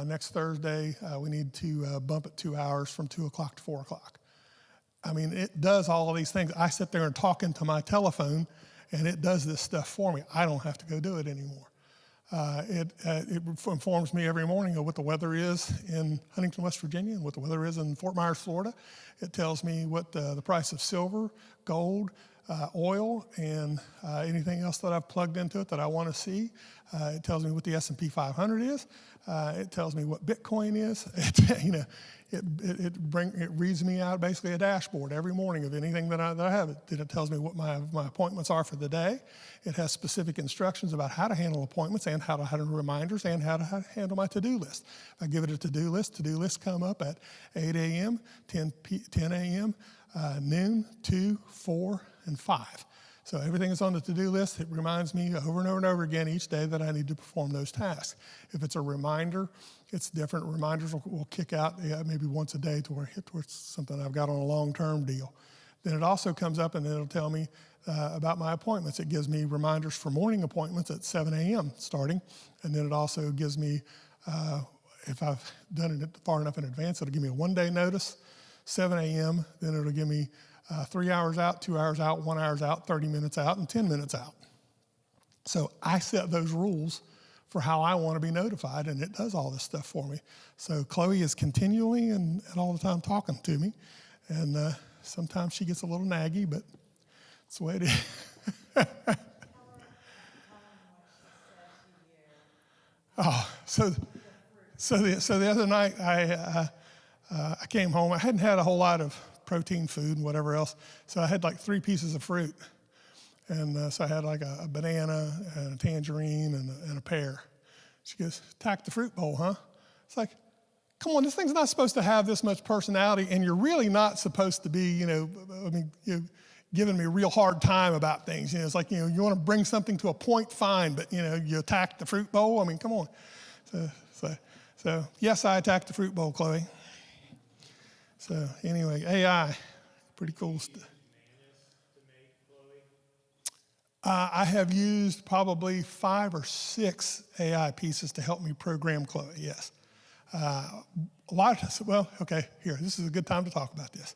Next Thursday, we need to bump it 2 hours from 2 o'clock to 4 o'clock. I mean, it does all of these things. I sit there and talk into my telephone, and it does this stuff for me. I don't have to go do it anymore. It informs me every morning of what the weather is in Huntington, West Virginia, and what the weather is in Fort Myers, Florida. It tells me what the price of silver, gold, oil, and anything else that I've plugged into it that I want to see. It tells me what the S&P 500 is. It tells me what Bitcoin is. It reads me out basically a dashboard every morning of anything that I have. Then it tells me what my appointments are for the day. It has specific instructions about how to handle appointments and how to handle reminders and how to handle my to-do list. If I give it a to-do lists come up at 8 a.m., 10 a.m., noon, 2, 4, and 5. So everything is on the to-do list. It reminds me over and over and over again each day that I need to perform those tasks. If it's a reminder, it's different. Reminders will kick out maybe once a day towards something I've got on a long-term deal. Then it also comes up and it'll tell me about my appointments. It gives me reminders for morning appointments at 7 a.m. starting. And then it also gives me, if I've done it far enough in advance, it'll give me a one-day notice, 7 a.m. Then it'll give me 3 hours out, 2 hours out, 1 hour out, 30 minutes out, and 10 minutes out. So I set those rules for how I want to be notified, and it does all this stuff for me. So Chloe is continually and all the time talking to me, and sometimes she gets a little naggy, but it's the way it is. Oh, so the other night I came home. I hadn't had a whole lot of protein food and whatever else, so I had like 3 pieces of fruit. And so I had like a banana and a tangerine and a pear. She goes, "Tack the fruit bowl, huh?" It's like, come on, this thing's not supposed to have this much personality, and you're really not supposed to be, giving me a real hard time about things. It's like, you want to bring something to a point, fine, but, you attack the fruit bowl. I mean, come on. So yes, I attacked the fruit bowl, Chloe. So anyway, AI, pretty cool stuff. I have used probably 5 or 6 AI pieces to help me program Chloe, yes. A lot of, well, okay, here, this is a good time to talk about this.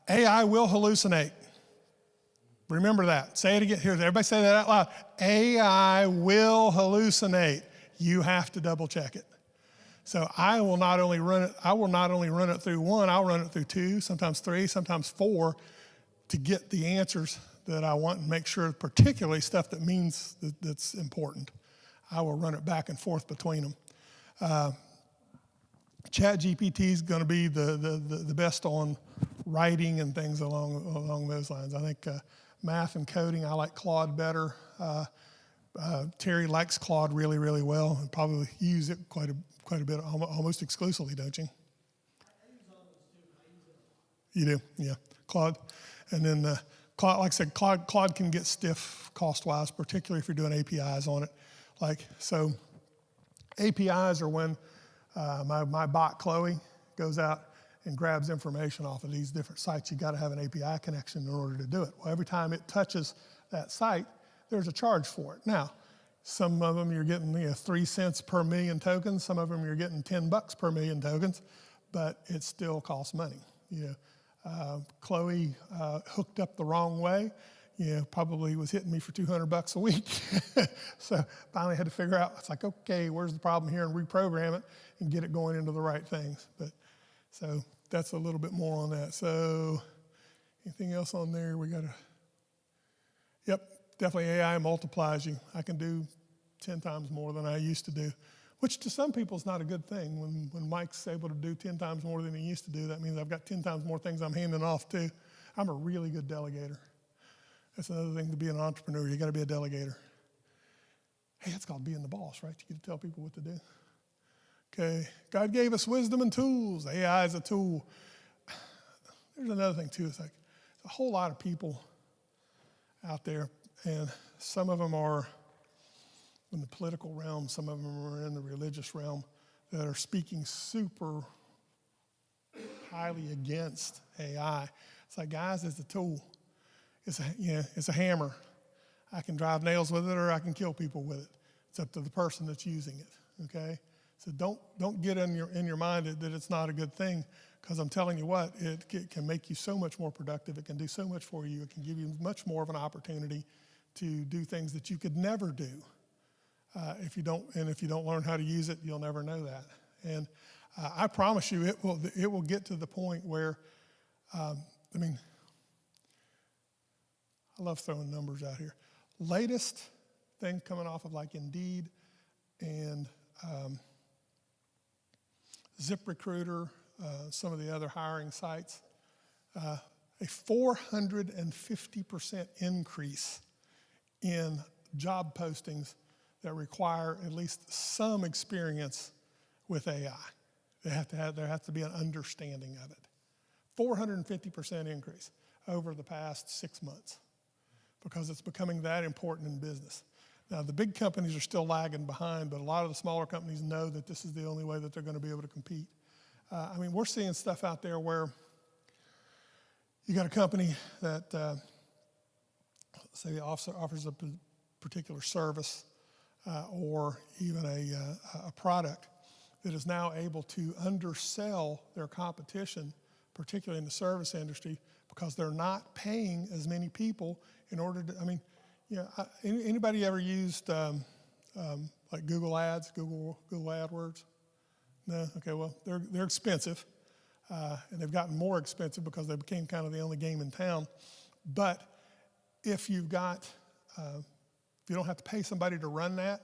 AI will hallucinate. Remember that. Say it again. Here, everybody say that out loud. AI will hallucinate. You have to double check it. So I will not only run it through 1, I'll run it through 2, sometimes 3, sometimes 4 to get the answers that I want and make sure, particularly stuff that means that's important. I will run it back and forth between them. ChatGPT is going to be the best on writing and things along those lines. I think math and coding, I like Claude better. Terry likes Claude really, really well and probably use it quite a bit, almost exclusively, don't you? I use all those too. You do, yeah. Claude, and then Claude, like I said, Claude can get stiff cost-wise, particularly if you're doing APIs on it. Like so, APIs are when my bot Chloe goes out and grabs information off of these different sites. You got to have an API connection in order to do it. Well, every time it touches that site, there's a charge for it. Now, some of them you're getting 3 cents per million tokens. Some of them you're getting $10 per million tokens, but it still costs money. Chloe hooked up the wrong way. Probably was hitting me for $200 a week. So finally had to figure out, it's like, okay, where's the problem here, and reprogram it and get it going into the right things. But so that's a little bit more on that. So anything else on there? Yep, definitely AI multiplies you. I can do 10 times more than I used to do, which to some people is not a good thing. When Mike's able to do 10 times more than he used to do, that means I've got 10 times more things I'm handing off to. I'm a really good delegator. That's another thing to be an entrepreneur. You got to be a delegator. Hey, that's called being the boss, right? You get to tell people what to do. Okay, God gave us wisdom and tools. AI is a tool. There's another thing too. It's like a whole lot of people out there, and some of them are in the political realm, some of them are in the religious realm, that are speaking super highly against AI. It's like, guys, it's a tool. It's a hammer. I can drive nails with it or I can kill people with it. It's up to the person that's using it. okay? So don't get in your mind that it's not a good thing, because I'm telling you what, it can make you so much more productive. It can do so much for you. It can give you much more of an opportunity to do things that you could never do if you don't learn how to use it. You'll never know that. And I promise you, it will get to the point where, I love throwing numbers out here. Latest thing coming off of like Indeed and ZipRecruiter, some of the other hiring sites, a 450% increase in job postings that require at least some experience with AI. There has to be an understanding of it. 450% increase over the past 6 months, because it's becoming that important in business. Now, the big companies are still lagging behind, but a lot of the smaller companies know that this is the only way that they're going to be able to compete. We're seeing stuff out there where you got a company that, say, offers a particular service or even a product that is now able to undersell their competition, particularly in the service industry, because they're not paying as many people in order to, anybody ever used like Google Ads, Google AdWords? No? Okay, well, they're expensive, and they've gotten more expensive because they became kind of the only game in town. But if you don't have to pay somebody to run that,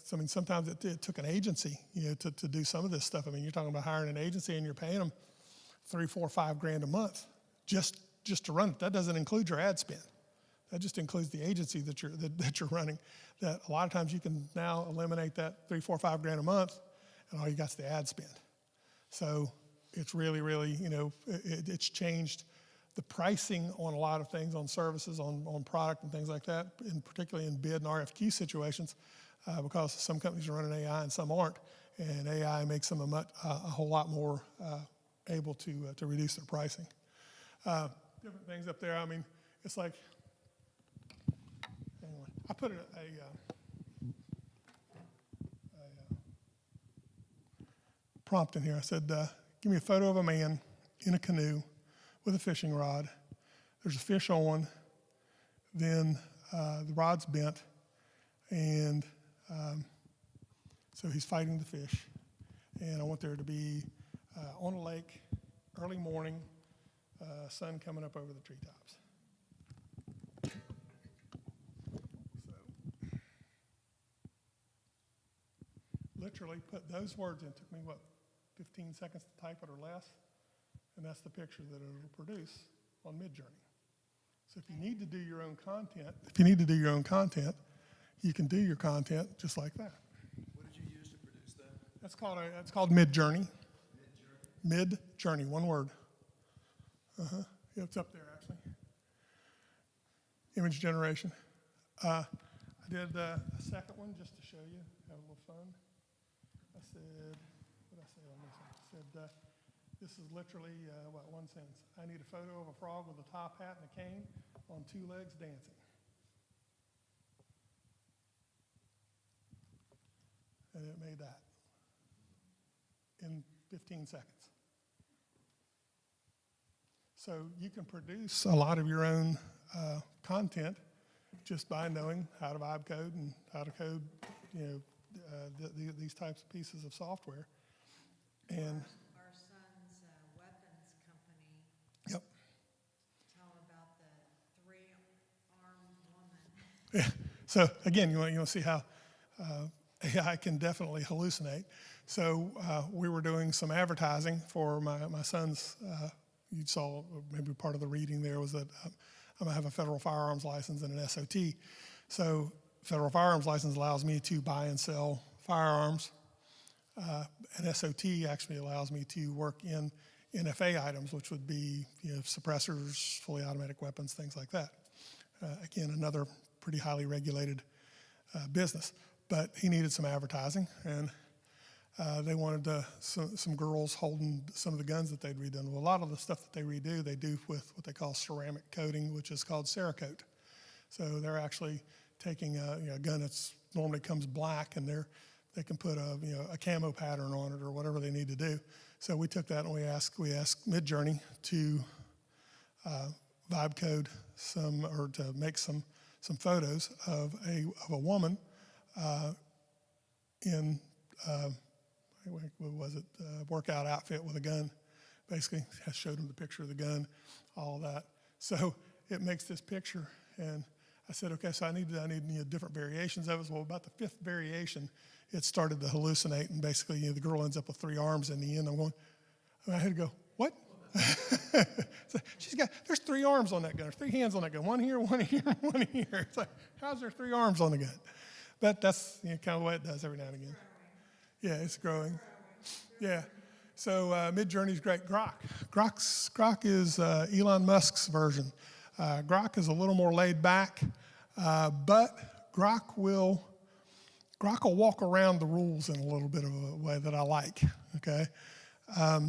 sometimes it took an agency, to do some of this stuff. You're talking about hiring an agency and you're paying them $3, $4, $5 a month just to run it. That doesn't include your ad spend. That just includes the agency that you're running. That a lot of times you can now eliminate that $3, $4, $5 a month, and all you got is the ad spend. So it's really, really, it's changed the pricing on a lot of things, on services, on product and things like that, and particularly in bid and RFQ situations, because some companies are running AI and some aren't, and AI makes them a whole lot more able to reduce their pricing. Different things up there. It's like, anyway, I put a prompt in here. I said, give me a photo of a man in a canoe with a fishing rod. There's a fish on, then the rod's bent, and so he's fighting the fish. And I want there to be on a lake, early morning, sun coming up over the treetops. So, literally put those words in. It took me, 15 seconds to type it or less? And that's the picture that it'll produce on Midjourney. So if you need to do your own content, you can do your content just like that. What did you use to produce that? That's called Midjourney. Midjourney, one word. Yeah, it's up there actually. Image generation. I did a second one just to show you, have a little fun. I said, what did I say on this one? I said, this is literally, one sentence. I need a photo of a frog with a top hat and a cane on 2 legs dancing. And it made that in 15 seconds. So you can produce a lot of your own content just by knowing how to vibe code and how to code, these types of pieces of software. And Our son's weapons company. Yep. Tell about the 3-armed woman. Yeah. So again, you want to see how AI can definitely hallucinate. So we were doing some advertising for my son's. You saw maybe part of the reading there was that I'm going to have a federal firearms license and an SOT. So federal firearms license allows me to buy and sell firearms. An SOT actually allows me to work in NFA items, which would be suppressors, fully automatic weapons, things like that. Again, another pretty highly regulated business. But he needed some advertising, and they wanted some girls holding some of the guns that they'd redone. Well, a lot of the stuff that they redo, they do with what they call ceramic coating, which is called Cerakote. So they're actually taking a gun that's normally comes black, and they're they can put a camo pattern on it or whatever they need to do. So we took that and we asked Midjourney to vibe code to make some photos of a woman in what was it, workout outfit with a gun. Basically, I showed them the picture of the gun, all of that. So it makes this picture, and I said, okay, so I need different variations of it. Well, about the fifth variation, it started to hallucinate, and basically, the girl ends up with 3 arms in the end. I had to go, what? So there's 3 arms on that gun, there's 3 hands on that gun, one here, one here, one here. It's like, how's there 3 arms on the gun? But that's kind of the way it does every now and again. Yeah, it's growing. Yeah. So Midjourney's great. Grok is Elon Musk's version. Grok is a little more laid back, but Grok will walk around the rules in a little bit of a way that I like. Okay. A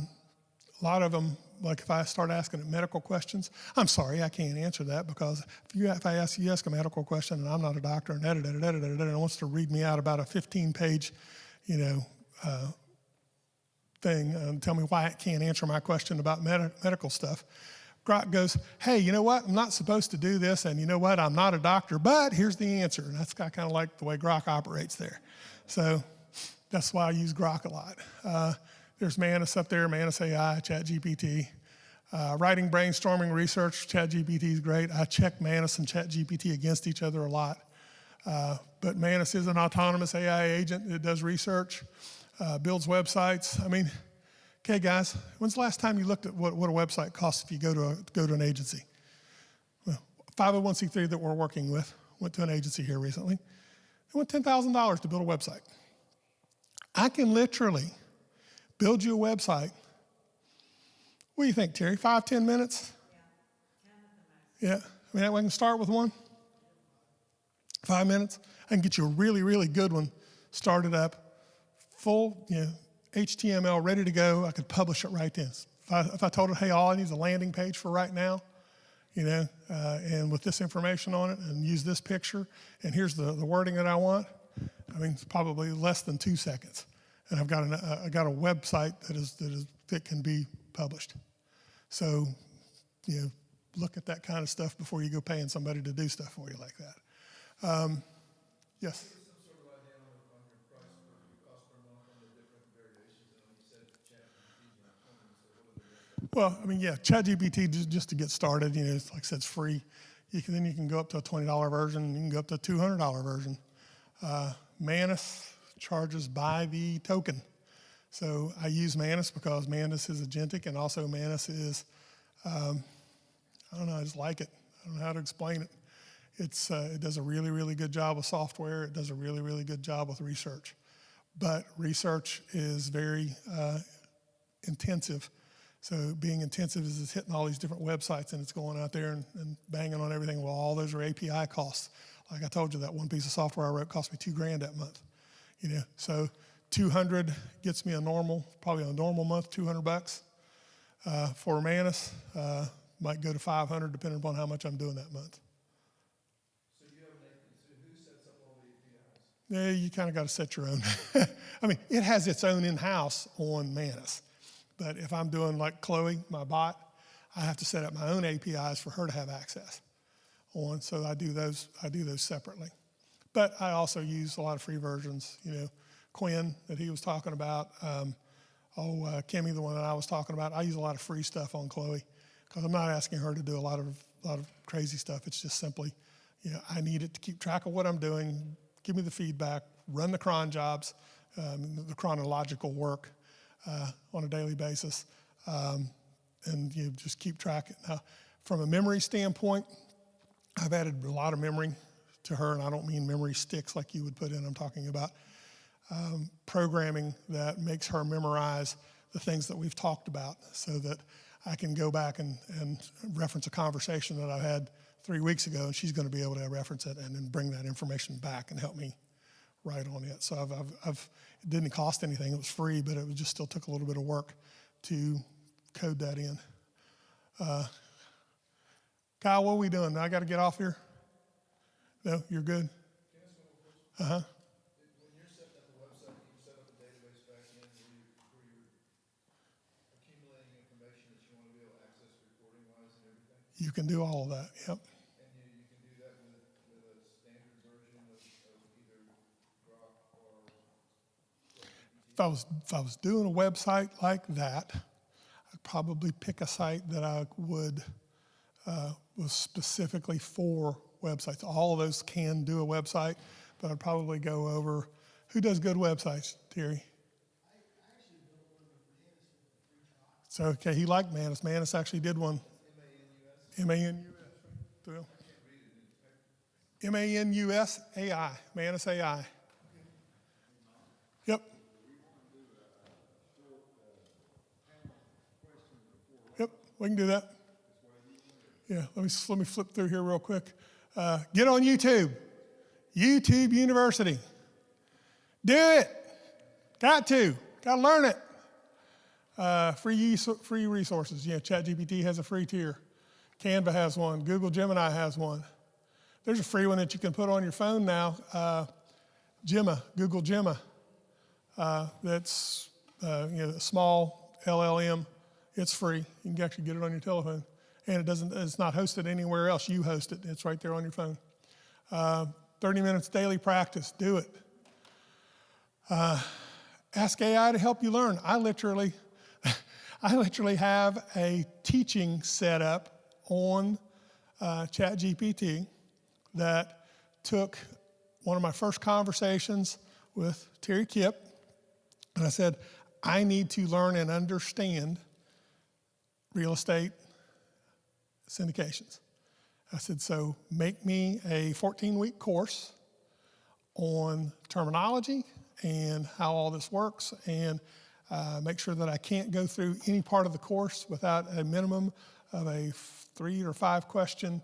lot of them, like if I start asking it medical questions, I'm sorry, I can't answer that, because if I ask a medical question and I'm not a doctor and it wants to read me out about a 15-page, thing and tell me why it can't answer my question about medical stuff, Grok goes, hey, you know what? I'm not supposed to do this, and you know what? I'm not a doctor, but here's the answer. And that's kind of like the way Grok operates there. So that's why I use Grok a lot. There's Manus up there, Manus AI, ChatGPT. Writing brainstorming research, ChatGPT is great. I check Manus and ChatGPT against each other a lot. But Manus is an autonomous AI agent. It does research, builds websites. I mean, okay, guys, when's the last time you looked at what a website costs if you go to an agency? Well, 501c3 that we're working with went to an agency here recently. It went $10,000 to build a website. I can literally build you a website. What do you think, Terry? 5-10 minutes? Yeah. I mean, I can start with one. 5 minutes. I can get you a really, really good one started up, full, HTML ready to go. I could publish it right then. If I told it, hey, all I need is a landing page for right now, and with this information on it, and use this picture, and here's the wording that I want. I mean, it's probably less than 2 seconds, and I've got a website that can be published. So, look at that kind of stuff before you go paying somebody to do stuff for you like that. Yes. Well, I mean, yeah, ChatGPT, just to get started, it's like I said, it's free. Then you can go up to a $20 version, you can go up to a $200 version. Manus charges by the token. So I use Manus because Manus is agentic, and also Manus is, I don't know, I just like it. I don't know how to explain it. It does a really, really good job with software. It does a really, really good job with research. But research is very intensive. So being intensive is it's hitting all these different websites, and it's going out there and banging on everything. Well, all those are API costs. Like I told you, that one piece of software I wrote cost me $2,000 that month. So 200 gets me probably a normal month, $200. For Manus, might go to 500 depending upon how much I'm doing that month. So who sets up all the APIs? Yeah, you kind of got to set your own. I mean, it has its own in-house on Manus. But if I'm doing like Chloe, my bot, I have to set up my own APIs for her to have access on. So I do those separately. But I also use a lot of free versions. Quinn that he was talking about. Kimmy, the one that I was talking about. I use a lot of free stuff on Chloe because I'm not asking her to do a lot of crazy stuff. It's just simply, I need it to keep track of what I'm doing, give me the feedback, run the cron jobs, the chronological work. On a daily basis, and just keep track. Now, from a memory standpoint, I've added a lot of memory to her, and I don't mean memory sticks like you would put in. I'm talking about programming that makes her memorize the things that we've talked about so that I can go back and reference a conversation that I had 3 weeks ago, and she's going to be able to reference it and then bring that information back and help me write on it. So it didn't cost anything. It was free, but it just still took a little bit of work to code that in. Kyle, what are we doing? I got to get off here? No, you're good? When you're setting up a website, You can do all of that, yep. And you can do that with a standard version of either Grok or If I was doing a website like that, I'd probably pick a site that I would was specifically for websites. All of those can do a website, but I'd probably go over who does good websites, Terry. So okay, he liked Manus. Manus actually did one. M-A-N-U-S. M-A-N-U-S-A-I. Manus AI. Yep. Yep, we can do that. Yeah, let me flip through here real quick. Get on YouTube. YouTube University. Do it. Got to learn it. Free resources. Yeah, ChatGPT has a free tier. Canva has one. Google Gemini has one. There's a free one that you can put on your phone now. Gemma, Google Gemma. That's a small LLM. It's free. You can actually get it on your telephone, and it's not hosted anywhere else. You host it. It's right there on your phone. 30 minutes daily practice. Do it. Ask AI to help you learn. I literally have a teaching set up on ChatGPT that took one of my first conversations with Terry Kipp, and I said, I need to learn and understand real estate syndications. I said, so make me a 14-week course on terminology and how all this works, and make sure that I can't go through any part of the course without a minimum of a 3 or 5 question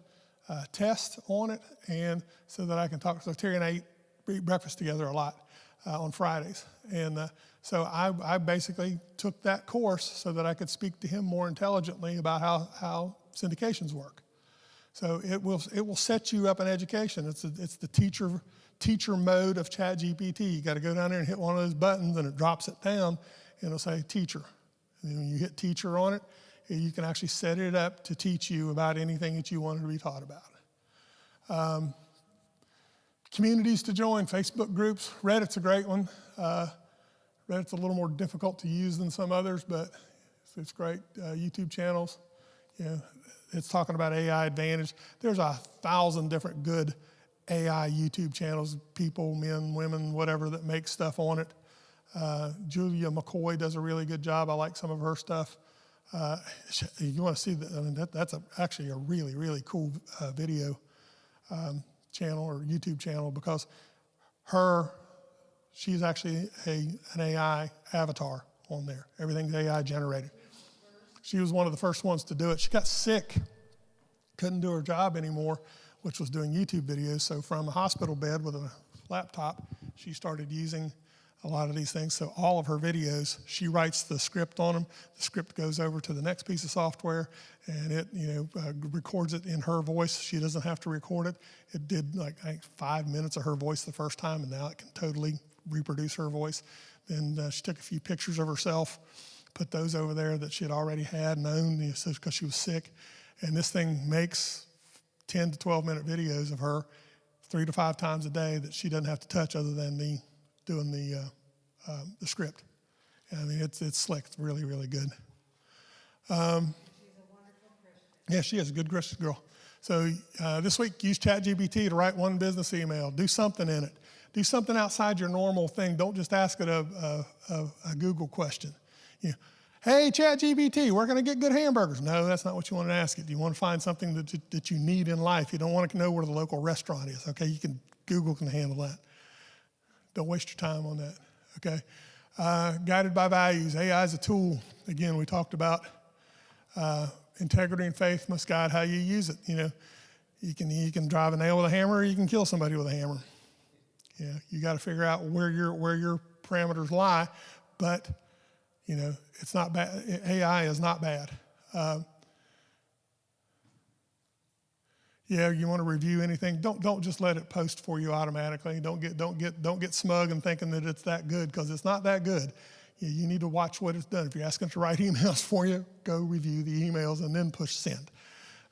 test on it, and so that I can talk. So Terry and I eat breakfast together a lot on Fridays, and so I basically took that course so that I could speak to him more intelligently about how syndications work. So it will set you up in education. It's the teacher mode of ChatGPT. You got to go down there and hit one of those buttons, and it drops it down, and it'll say teacher. And when you hit teacher on it, you can actually set it up to teach you about anything that you wanted to be taught about. Communities to join, Facebook groups. Reddit's a great one. Reddit's a little more difficult to use than some others, but it's great. YouTube channels, it's talking about AI Advantage. There's 1,000 different good AI YouTube channels, people, men, women, whatever, that make stuff on it. Julia McCoy does a really good job. I like some of her stuff. You want to see that? I mean, that's actually a really, really cool video channel or YouTube channel, because she's actually an AI avatar on there. Everything's AI generated. She was one of the first ones to do it. She got sick, couldn't do her job anymore, which was doing YouTube videos. So from a hospital bed with a laptop, she started using a lot of these things. So all of her videos, she writes the script on them. The script goes over to the next piece of software, and it records it in her voice. She doesn't have to record it. It did I think 5 minutes of her voice the first time, and now it can totally reproduce her voice. Then she took a few pictures of herself, put those over there that she had already had and owned because she was sick. And this thing makes 10 to 12 minute videos of her 3 to 5 times a day that she doesn't have to touch other than me doing the script. I mean, it's slick. It's really, really good. She's a wonderful Christian. Yeah, she is a good Christian girl. So this week, use ChatGPT to write one business email. Do something in it. Do something outside your normal thing. Don't just ask it a Google question. Hey, ChatGPT, where can I get good hamburgers? No, that's not what you want to ask it. You want to find something that you need in life. You don't want to know where the local restaurant is. Okay, Google can handle that. Don't waste your time on that. Okay, guided by values. AI is a tool. Again, we talked about integrity and faith must guide how you use it. You can drive a nail with a hammer, or you can kill somebody with a hammer. You got to figure out where your parameters lie, but it's not bad. AI is not bad. You want to review anything? Don't just let it post for you automatically. Don't get smug and thinking that it's that good, because it's not that good. You need to watch what it's done. If you're asking it to write emails for you, go review the emails and then push send.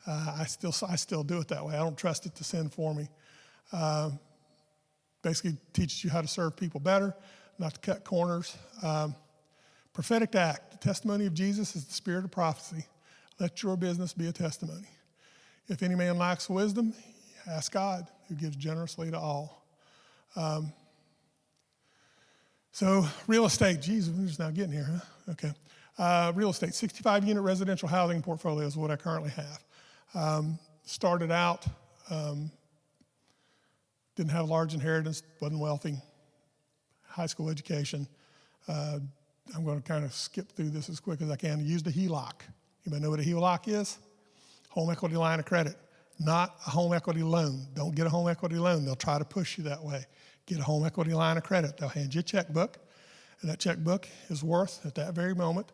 I still do it that way. I don't trust it to send for me. Basically teaches you how to serve people better, not to cut corners. Prophetic act. The testimony of Jesus is the spirit of prophecy. Let your business be a testimony. If any man lacks wisdom, ask God, who gives generously to all. So real estate, geez, we're just now getting here, huh? Okay. Real estate, 65-unit residential housing portfolio is what I currently have. Started out, didn't have a large inheritance, wasn't wealthy, high school education. I'm going to kind of skip through this as quick as I can. Used a HELOC. Anybody know what a HELOC is? Home equity line of credit, not a home equity loan. Don't get a home equity loan. They'll try to push you that way. Get a home equity line of credit. They'll hand you a checkbook, and that checkbook is worth, at that very moment,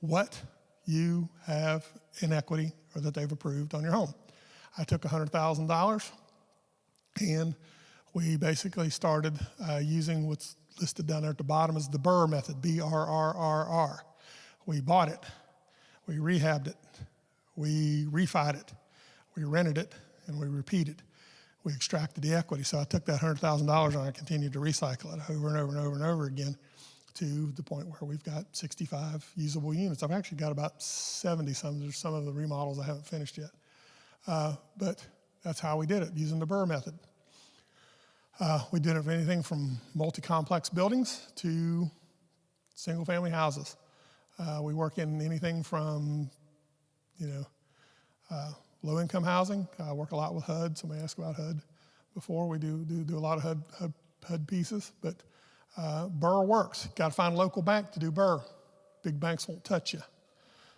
what you have in equity or that they've approved on your home. I took $100,000, and we basically started using what's listed down there at the bottom as the BRRRR method, B-R-R-R-R. We bought it, we rehabbed it, we refied it, we rented it, and we repeated. We extracted the equity. So I took that $100,000 and I continued to recycle it over and over and over and over again to the point where we've got 65 usable units. I've actually got about 70 some. There's some of the remodels I haven't finished yet. But that's how we did it, using the BRRRR method. We did it for anything from multi-complex buildings to single-family houses. We work in anything from, low-income housing. I work a lot with HUD. Somebody asked about HUD before. We do a lot of HUD pieces, but BRRRR works. Got to find a local bank to do BRRRR. Big banks won't touch you.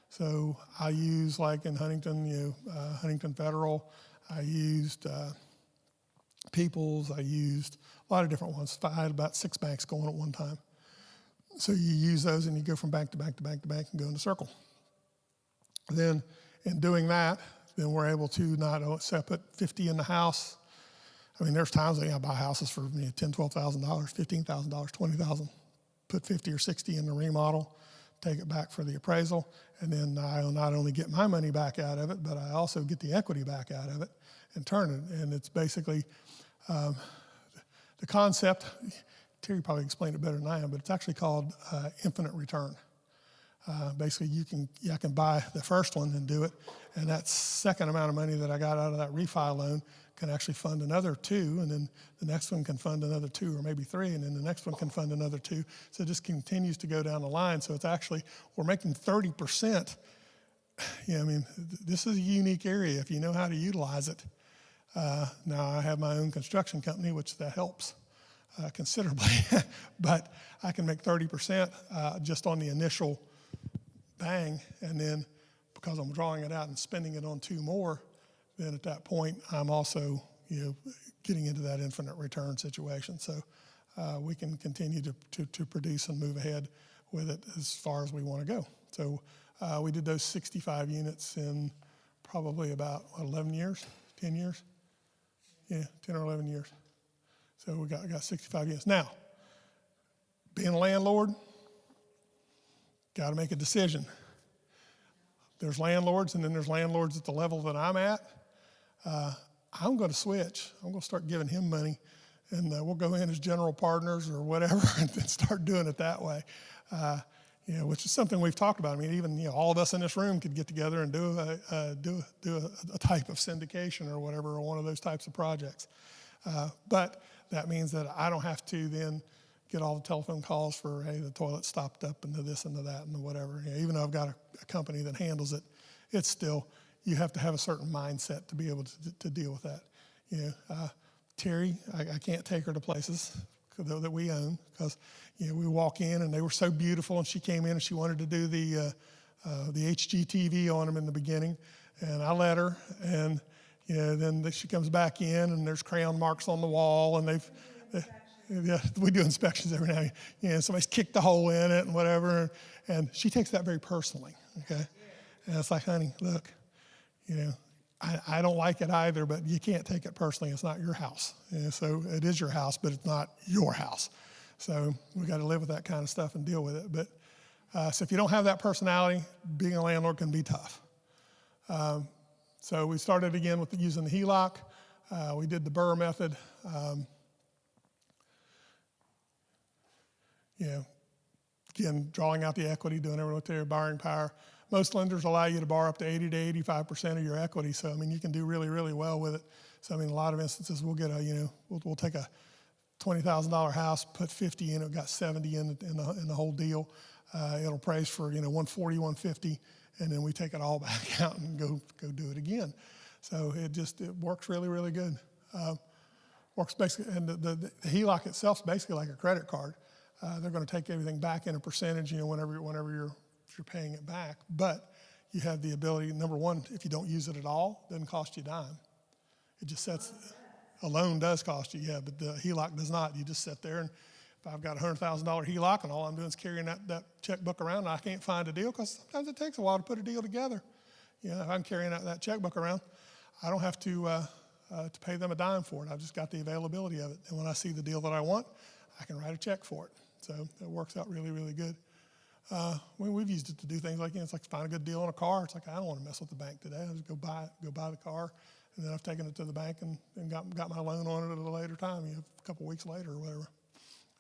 So I use, like in Huntington, Huntington Federal. I used People's. I used a lot of different ones. I had about 6 banks going at one time. So you use those and you go from bank to bank to bank to bank and go in a circle. Then in doing that, then we're able to not put 50 in the house. I mean, there's times I buy houses for $10,000, $12,000, $15,000, $20,000, put 50 or 60 in the remodel, take it back for the appraisal, and then I'll not only get my money back out of it, but I also get the equity back out of it and turn it. And it's basically the concept, Terry probably explained it better than I am, but it's actually called infinite return. Basically, I can buy the first one and do it, and that second amount of money that I got out of that refi loan can actually fund another 2, and then the next one can fund another 2 or maybe 3, and then the next one can fund another 2. So it just continues to go down the line. So it's actually, we're making 30%. This is a unique area if you know how to utilize it. Now I have my own construction company, which that helps considerably, but I can make 30% just on the initial bang, and then because I'm drawing it out and spending it on 2 more, then at that point I'm also getting into that infinite return situation. So we can continue to produce and move ahead with it as far as we want to go. So we did those 65 units in probably about 11 years, 10 years, 10 or 11 years. So we got 65 units. Now, being a landlord, got to make a decision. There's landlords, and then there's landlords at the level that I'm at. I'm going to switch. I'm going to start giving him money, and we'll go in as general partners or whatever and then start doing it that way, which is something we've talked about. I mean, even all of us in this room could get together and do a type of syndication or whatever, or one of those types of projects. But that means that I don't have to then get all the telephone calls for, hey, the toilet stopped up and this and that and whatever. Even though I've got a company that handles it, it's still, you have to have a certain mindset to be able to deal with that. Terry, I can't take her to places that we own because, we walk in and they were so beautiful, and she came in and she wanted to do the HGTV on them in the beginning, and I let her, and then she comes back in and there's crayon marks on the wall, and we do inspections every now and then. Somebody's kicked a hole in it and whatever, and she takes that very personally, okay? And it's like, honey, look, I don't like it either, but you can't take it personally. It's not your house. So it is your house, but it's not your house. So we got to live with that kind of stuff and deal with it. But so if you don't have that personality, being a landlord can be tough. So we started again with using the HELOC. We did the Burr method. You know, again, drawing out the equity, doing everything with their borrowing power. Most lenders allow you to borrow up to 80 to 85% of your equity. So, I mean, you can do really, really well with it. So, I mean, a lot of instances we'll get we'll take a $20,000 house, put 50 in it, got 70 in the whole deal. It'll appraise for, 140, 150, and then we take it all back out and go do it again. So it works really, really good. Works basically, and the HELOC itself is basically like a credit card. They're going to take everything back in a percentage, whenever you're paying it back. But you have the ability, number one, if you don't use it at all, it doesn't cost you a dime. It just sets, a loan does cost you, yeah, but the HELOC does not. You just sit there, and if I've got a $100,000 HELOC and all I'm doing is carrying that checkbook around and I can't find a deal, because sometimes it takes a while to put a deal together. If I'm carrying that checkbook around, I don't have to pay them a dime for it. I've just got the availability of it. And when I see the deal that I want, I can write a check for it. So it works out really, really good. We've used it to do things like, it's like find a good deal on a car. It's like, I don't want to mess with the bank today. I just go buy the car, and then I've taken it to the bank and got my loan on it at a later time, a couple weeks later or whatever.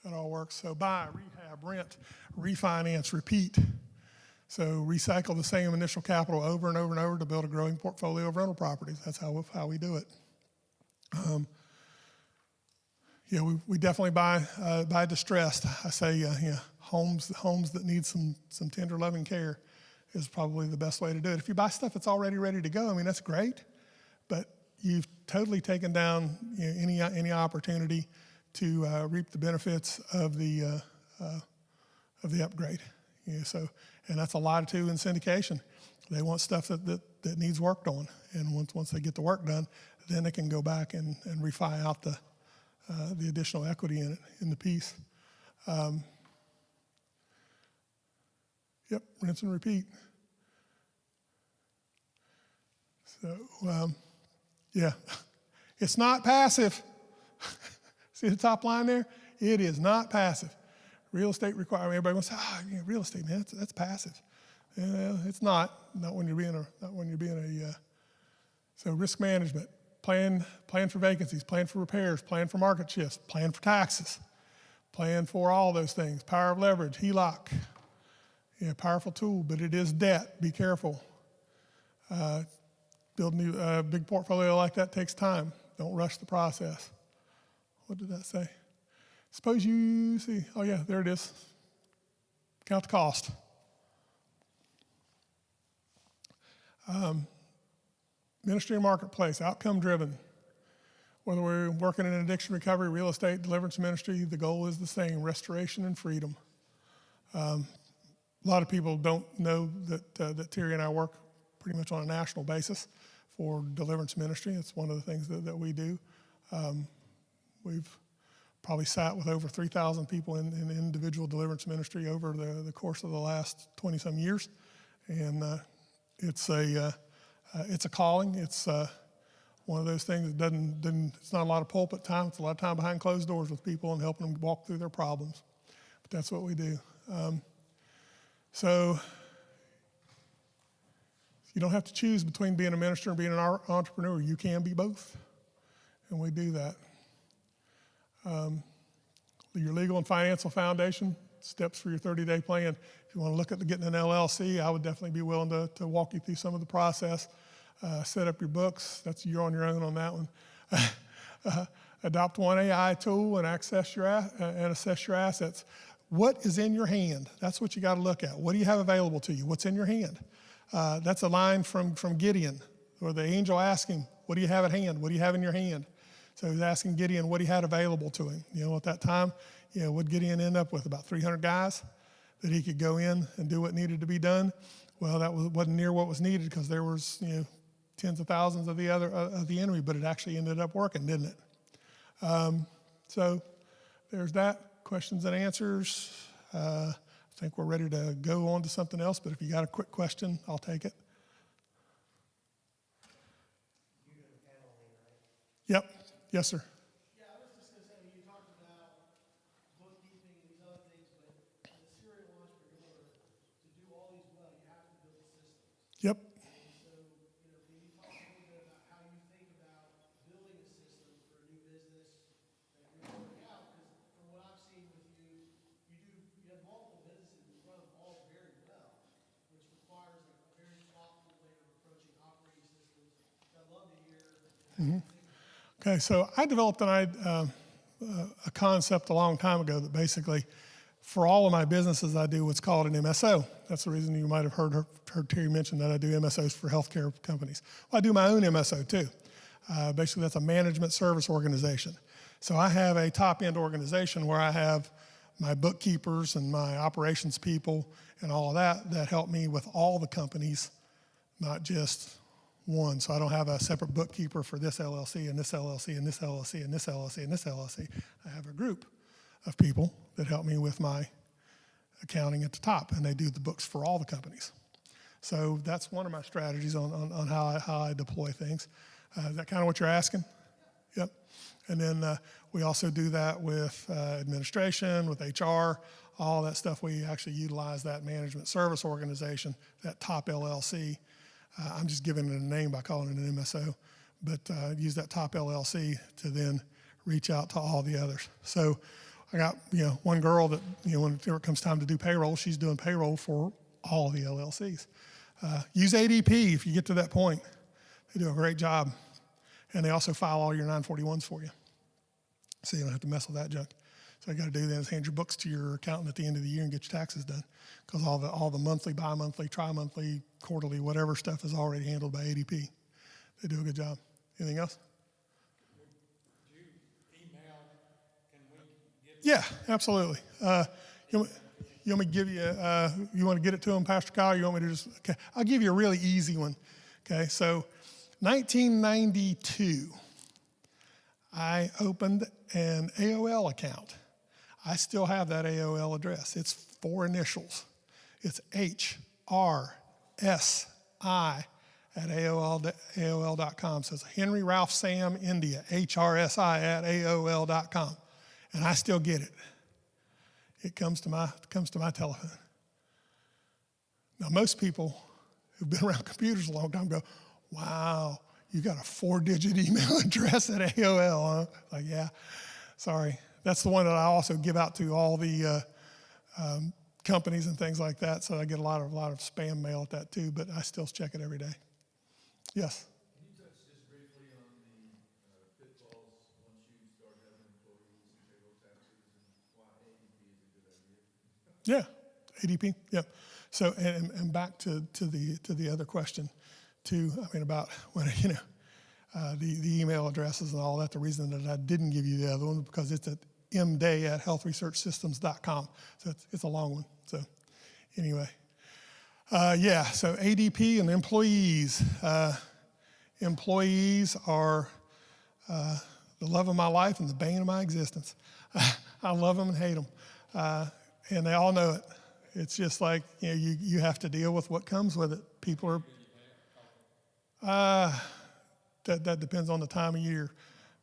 That all works. So buy, rehab, rent, refinance, repeat. So recycle the same initial capital over and over and over to build a growing portfolio of rental properties. That's how we do it. We definitely buy distressed. I say, homes that need some tender loving care is probably the best way to do it. If you buy stuff that's already ready to go, I mean, that's great, but you've totally taken down any opportunity to reap the benefits of the upgrade. And that's a lot too in syndication. They want stuff that needs worked on, and once they get the work done, then they can go back and refi out the additional equity in the piece. Rinse and repeat. So, it's not passive. See the top line there? It is not passive. Real estate requirement. Everybody wants to say, real estate, man, that's passive. It's not when you're being so risk management. Plan for vacancies, plan for repairs, plan for market shifts, plan for taxes, plan for all those things. Power of leverage, HELOC. Powerful tool, but it is debt. Be careful. Building a big portfolio like that takes time. Don't rush the process. What did that say? Suppose you see, oh yeah, there it is. Count the cost. Ministry and marketplace, outcome driven. Whether we're working in addiction recovery, real estate, deliverance ministry, the goal is the same, restoration and freedom. A lot of people don't know that Terry and I work pretty much on a national basis for deliverance ministry. It's one of the things that we do. We've probably sat with over 3,000 people in individual deliverance ministry over the course of the last 20-some years. And it's a calling. It's one of those things that it's not a lot of pulpit time. It's a lot of time behind closed doors with people and helping them walk through their problems. But that's what we do. So you don't have to choose between being a minister and being an entrepreneur. You can be both, and we do that. Your legal and financial foundation, steps for your 30-day plan. If you want to look at getting an LLC, I would definitely be willing to walk you through some of the process. Set up your books. You're on your own on that one. Adopt one AI tool and assess your assets. What is in your hand? That's what you got to look at. What do you have available to you? What's in your hand? That's a line from Gideon, or the angel asked him, what do you have at hand? What do you have in your hand? So he's asking Gideon what he had available to him. At that time, what Gideon end up with? About 300 guys that he could go in and do what needed to be done. Well, that wasn't near what was needed, because there was tens of thousands of the enemy, but it actually ended up working, didn't it? So there's that. Questions and answers. I think we're ready to go on to something else, but if you got a quick question, I'll take it. Yep. Yes, sir. Yeah, I was just going to say, you talked about bookkeeping and these other things, but as a serial entrepreneur, to do all these well, you have to build systems. Yep. And so, can you talk a little Okay, so I developed a concept a long time ago that basically, for all of my businesses, I do what's called an MSO. That's the reason you might have heard Terry mention that I do MSOs for healthcare companies. Well, I do my own MSO too. Basically, that's a management service organization. So I have a top-end organization where I have my bookkeepers and my operations people and all of that help me with all the companies, not just one. So I don't have a separate bookkeeper for this LLC and this LLC and this LLC and this LLC and this LLC. I have a group of people that help me with my accounting at the top, and they do the books for all the companies. So that's one of my strategies on how I deploy things. Is that kind of what you're asking? Yep. And then we also do that with administration, with HR, all that stuff. We actually utilize that management service organization, that top LLC. I'm just giving it a name by calling it an MSO, but use that top LLC to then reach out to all the others. So I got one girl that whenever it comes time to do payroll, she's doing payroll for all of the LLCs. Use ADP if you get to that point. They do a great job, and they also file all your 941s for you, so you don't have to mess with that junk. So you got to do then is hand your books to your accountant at the end of the year and get your taxes done, because all the monthly, bi-monthly, tri-monthly, quarterly, whatever stuff is already handled by ADP. They do a good job. Anything else? Do you email, can we get? Yeah, absolutely. You want me to give you? You want to get it to them, Pastor Kyle? You want me to just? Okay, I'll give you a really easy one. Okay, so 1992, I opened an AOL account. I still have that AOL address. It's 4 initials. It's HRSI at AOL.com. So it's Henry Ralph Sam India, HRSI at AOL.com. And I still get it. It comes to my telephone. Now, most people who've been around computers a long time go, wow, you got a 4-digit email address at AOL, huh? Like, yeah, sorry. That's the one that I also give out to all the companies and things like that. So I get a lot of spam mail at that too, but I still check it every day. Yes? Can you touch just briefly on the pitfalls once you start having employees and payroll taxes and why ADP is a good idea? Yeah, ADP. Yep. So and back to the other question, too. I mean about when the email addresses and all that. The reason that I didn't give you the other one because it's at mday@healthresearchsystems.com. So it's a long one. So anyway, so ADP and employees. Employees are the love of my life and the bane of my existence. I love them and hate them, and they all know it. It's just like you have to deal with what comes with it. People are. That depends on the time of year.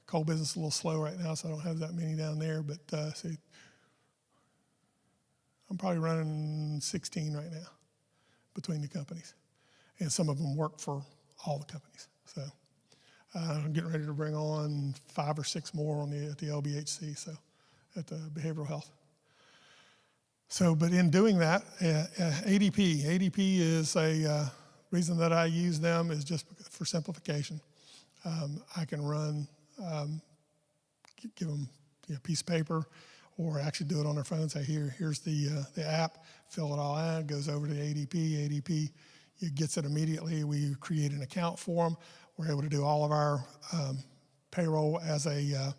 Coal business is a little slow right now, so I don't have that many down there. But see, I'm probably running 16 right now between the companies, and some of them work for all the companies. So I'm getting ready to bring on 5 or 6 more at the LBHC, so at the behavioral health. So, but in doing that, ADP is a reason that I use them is just for simplification. I can run, give them a piece of paper, or actually do it on their phone. Say, here's the app. Fill it all in. It goes over to ADP. ADP gets it immediately. We create an account for them. We're able to do all of our payroll as a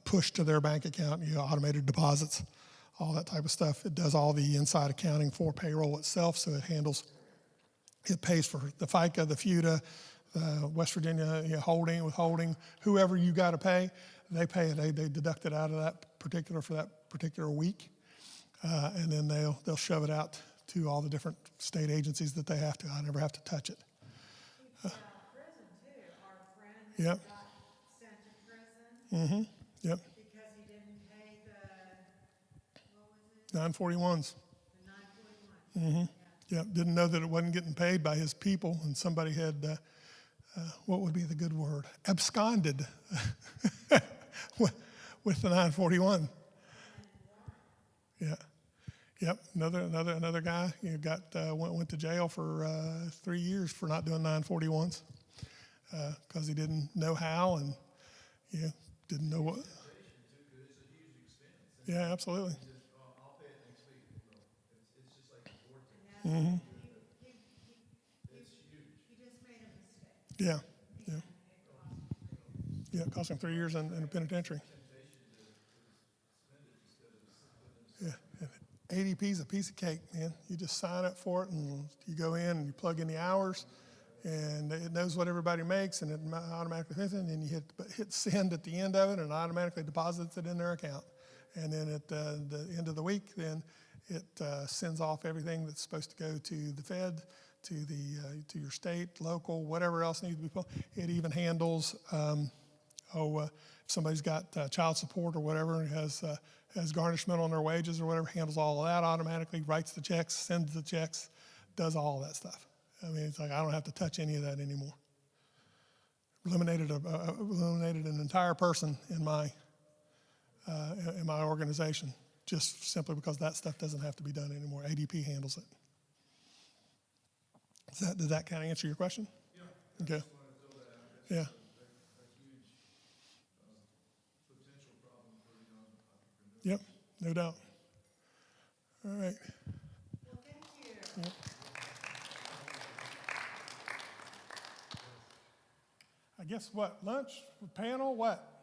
push to their bank account. Automated deposits, all that type of stuff. It does all the inside accounting for payroll itself. So it pays for the FICA, the FUTA. West Virginia withholding, whoever you got to pay, they pay it. They deduct it out of that particular week, and then they'll shove it out to all the different state agencies that they have to. I never have to touch it. Prison too. Our friend Yep. got sent to prison Yep. because he didn't pay the 941s. the 941. Yep. Didn't know that it wasn't getting paid by his people, and somebody had. What would be the good word? Absconded with the 941. Yeah, yep. Another guy went to jail for 3 years for not doing 941s, because he didn't know how and didn't know what. Yeah, absolutely. Yeah, yeah. Yeah, it cost him 3 years in a penitentiary. Yeah, and ADP is a piece of cake, man. You just sign up for it, and you go in and you plug in the hours, and it knows what everybody makes, and it automatically fits it, and then you hit send at the end of it, and it automatically deposits it in their account. And then at the end of the week, then it sends off everything that's supposed to go to the Fed, to your state, local, whatever else needs to be put. It even handles, if somebody's got child support or whatever, and has garnishment on their wages or whatever, handles all of that automatically, writes the checks, sends the checks, does all that stuff. I mean, it's like I don't have to touch any of that anymore. Eliminated an entire person in my organization, just simply because that stuff doesn't have to be done anymore. ADP handles it. Does that kind of answer your question? Yeah. Okay. Yeah. Yep, no doubt. All right. Well, thank you. Yep. I guess what? Lunch? Panel? What?